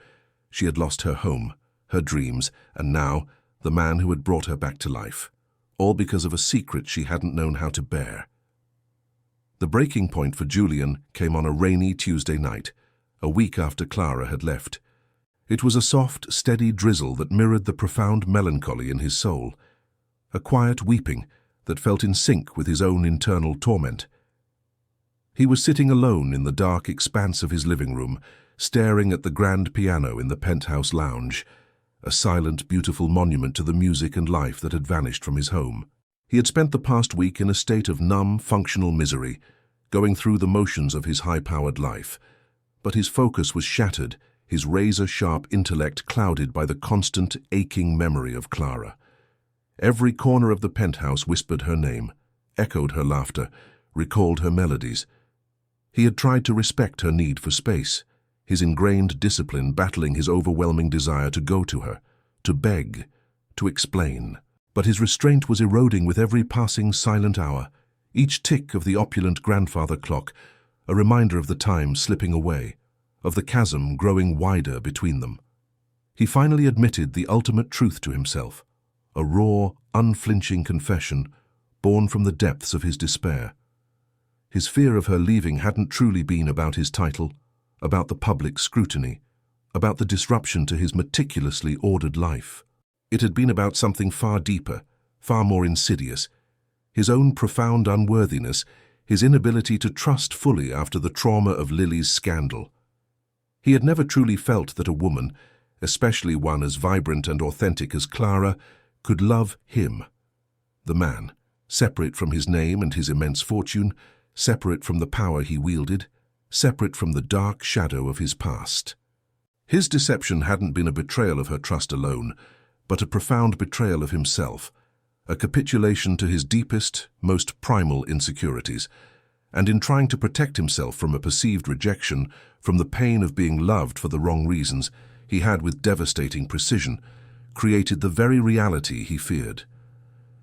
She had lost her home, her dreams, and now the man who had brought her back to life, all because of a secret she hadn't known how to bear. The breaking point for Julian came on a rainy Tuesday night, a week after Clara had left. It was a soft, steady drizzle that mirrored the profound melancholy in his soul, a quiet weeping that felt in sync with his own internal torment. He was sitting alone in the dark expanse of his living room, staring at the grand piano in the penthouse lounge, a silent, beautiful monument to the music and life that had vanished from his home. He had spent the past week in a state of numb, functional misery, going through the motions of his high-powered life, but his focus was shattered, his razor-sharp intellect clouded by the constant, aching memory of Clara. Every corner of the penthouse whispered her name, echoed her laughter, recalled her melodies. He had tried to respect her need for space, his ingrained discipline battling his overwhelming desire to go to her, to beg, to explain. But his restraint was eroding with every passing silent hour, each tick of the opulent grandfather clock, a reminder of the time slipping away, of the chasm growing wider between them. He finally admitted the ultimate truth to himself, a raw, unflinching confession born from the depths of his despair. His fear of her leaving hadn't truly been about his title, about the public scrutiny, about the disruption to his meticulously ordered life. It had been about something far deeper, far more insidious, his own profound unworthiness, his inability to trust fully after the trauma of Lily's scandal. He had never truly felt that a woman, especially one as vibrant and authentic as Clara, could love him, the man, separate from his name and his immense fortune, separate from the power he wielded, separate from the dark shadow of his past. His deception hadn't been a betrayal of her trust alone, but a profound betrayal of himself, a capitulation to his deepest, most primal insecurities, and in trying to protect himself from a perceived rejection, from the pain of being loved for the wrong reasons, he had with devastating precision created the very reality he feared.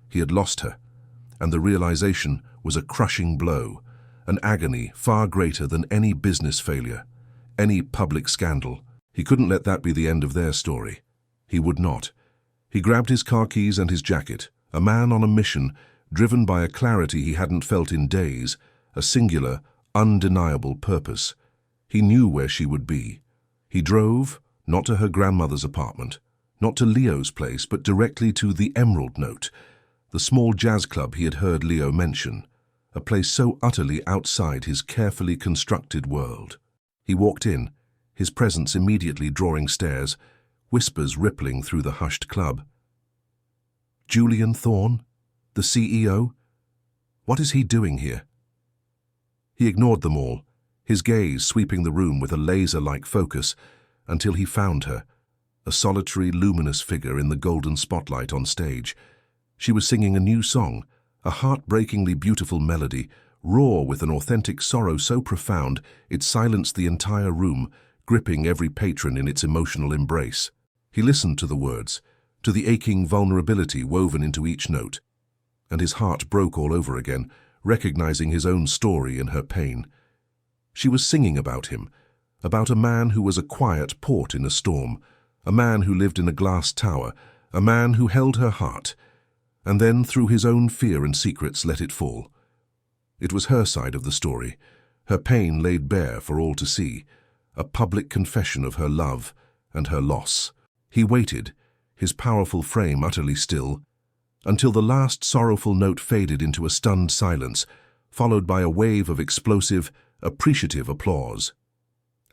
He had lost her, and the realization was a crushing blow, an agony far greater than any business failure, any public scandal. He couldn't let that be the end of their story. He would not. He grabbed his car keys and his jacket, a man on a mission, driven by a clarity he hadn't felt in days, a singular, undeniable purpose. He knew where she would be. He drove, not to her grandmother's apartment, not to Leo's place, but directly to the Emerald Note, the small jazz club he had heard Leo mention, a place so utterly outside his carefully constructed world. He walked in, his presence immediately drawing stares, whispers rippling through the hushed club. Julian Thorne? The CEO? What is he doing here? He ignored them all, his gaze sweeping the room with a laser-like focus, until he found her, a solitary, luminous figure in the golden spotlight on stage. She was singing a new song, a heartbreakingly beautiful melody, raw with an authentic sorrow so profound it silenced the entire room, gripping every patron in its emotional embrace. He listened to the words, to the aching vulnerability woven into each note, and his heart broke all over again, recognizing his own story in her pain. She was singing about him, about a man who was a quiet port in a storm, a man who lived in a glass tower, a man who held her heart, and then through his own fear and secrets let it fall. It was her side of the story, her pain laid bare for all to see, a public confession of her love and her loss. He waited, his powerful frame utterly still, until the last sorrowful note faded into a stunned silence, followed by a wave of explosive, appreciative applause.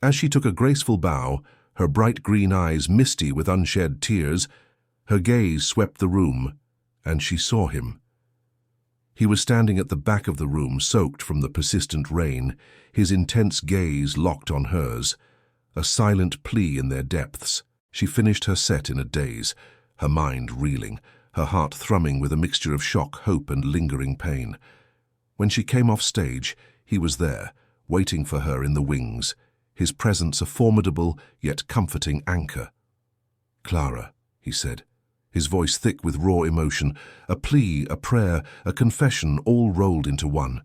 As she took a graceful bow, her bright green eyes misty with unshed tears, her gaze swept the room, and she saw him. He was standing at the back of the room, soaked from the persistent rain, his intense gaze locked on hers, a silent plea in their depths. She finished her set in a daze, her mind reeling, her heart thrumming with a mixture of shock, hope, and lingering pain. When she came off stage, he was there, waiting for her in the wings, his presence a formidable yet comforting anchor. "Clara," he said, his voice thick with raw emotion, a plea, a prayer, a confession all rolled into one.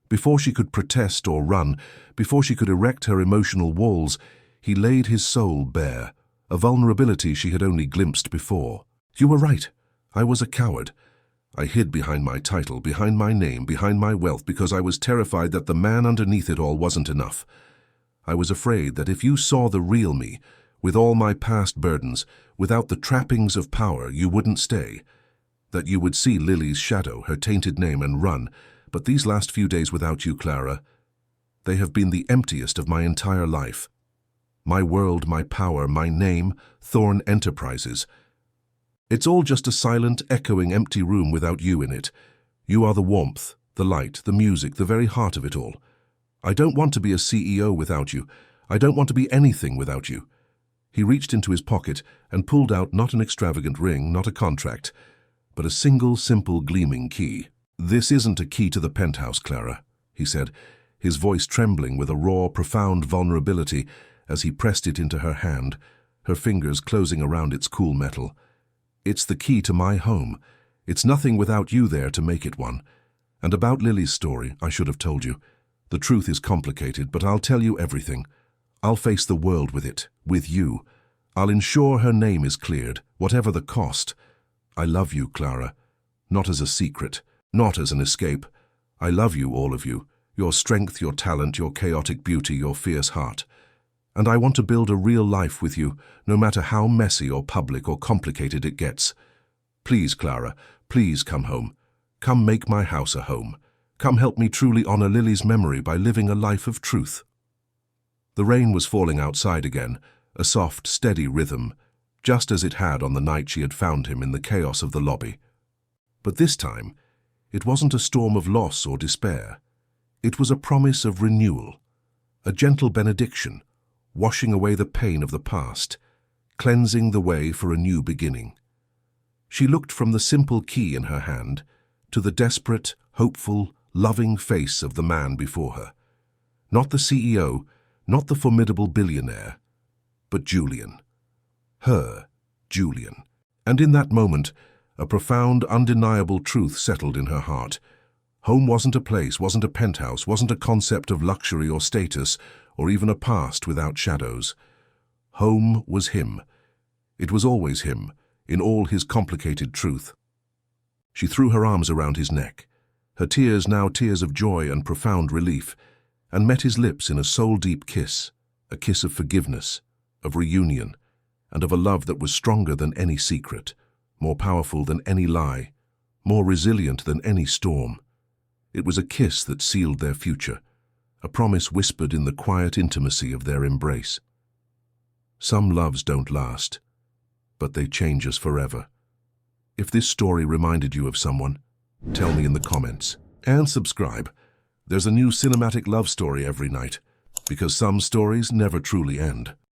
Before she could protest or run, before she could erect her emotional walls, he laid his soul bare, a vulnerability she had only glimpsed before. "You were right. I was a coward. I hid behind my title, behind my name, behind my wealth, because I was terrified that the man underneath it all wasn't enough. I was afraid that if you saw the real me, with all my past burdens, without the trappings of power, you wouldn't stay. That you would see Lily's shadow, her tainted name, and run. But these last few days without you, Clara, they have been the emptiest of my entire life. My world, my power, my name, Thorn Enterprises. It's all just a silent, echoing, empty room without you in it. You are the warmth, the light, the music, the very heart of it all. I don't want to be a CEO without you. I don't want to be anything without you." He reached into his pocket and pulled out not an extravagant ring, not a contract, but a single, simple, gleaming key. "This isn't a key to the penthouse, Clara," he said, his voice trembling with a raw, profound vulnerability as he pressed it into her hand, her fingers closing around its cool metal. "It's the key to my home. It's nothing without you there to make it one. And about Lily's story, I should have told you. The truth is complicated, but I'll tell you everything. I'll face the world with it, with you. I'll ensure her name is cleared, whatever the cost. I love you, Clara. Not as a secret, not as an escape. I love you, all of you. Your strength, your talent, your chaotic beauty, your fierce heart. And I want to build a real life with you, no matter how messy or public or complicated it gets. Please, Clara, please come home. Come make my house a home. Come help me truly honor Lily's memory by living a life of truth." The rain was falling outside again, a soft, steady rhythm, just as it had on the night she had found him in the chaos of the lobby. But this time, it wasn't a storm of loss or despair. It was a promise of renewal, a gentle benediction, washing away the pain of the past, cleansing the way for a new beginning. She looked from the simple key in her hand to the desperate, hopeful, loving face of the man before her. Not the CEO, not the formidable billionaire, but Julian. Her Julian. And in that moment, a profound, undeniable truth settled in her heart. Home wasn't a place, wasn't a penthouse, wasn't a concept of luxury or status, or even a past without shadows. Home was him. It was always him, in all his complicated truth. She threw her arms around his neck, her tears now tears of joy and profound relief, and met his lips in a soul-deep kiss, a kiss of forgiveness, of reunion, and of a love that was stronger than any secret, more powerful than any lie, more resilient than any storm. It was a kiss that sealed their future, a promise whispered in the quiet intimacy of their embrace. Some loves don't last, but they change us forever. If this story reminded you of someone, tell me in the comments. And subscribe. There's a new cinematic love story every night, because some stories never truly end.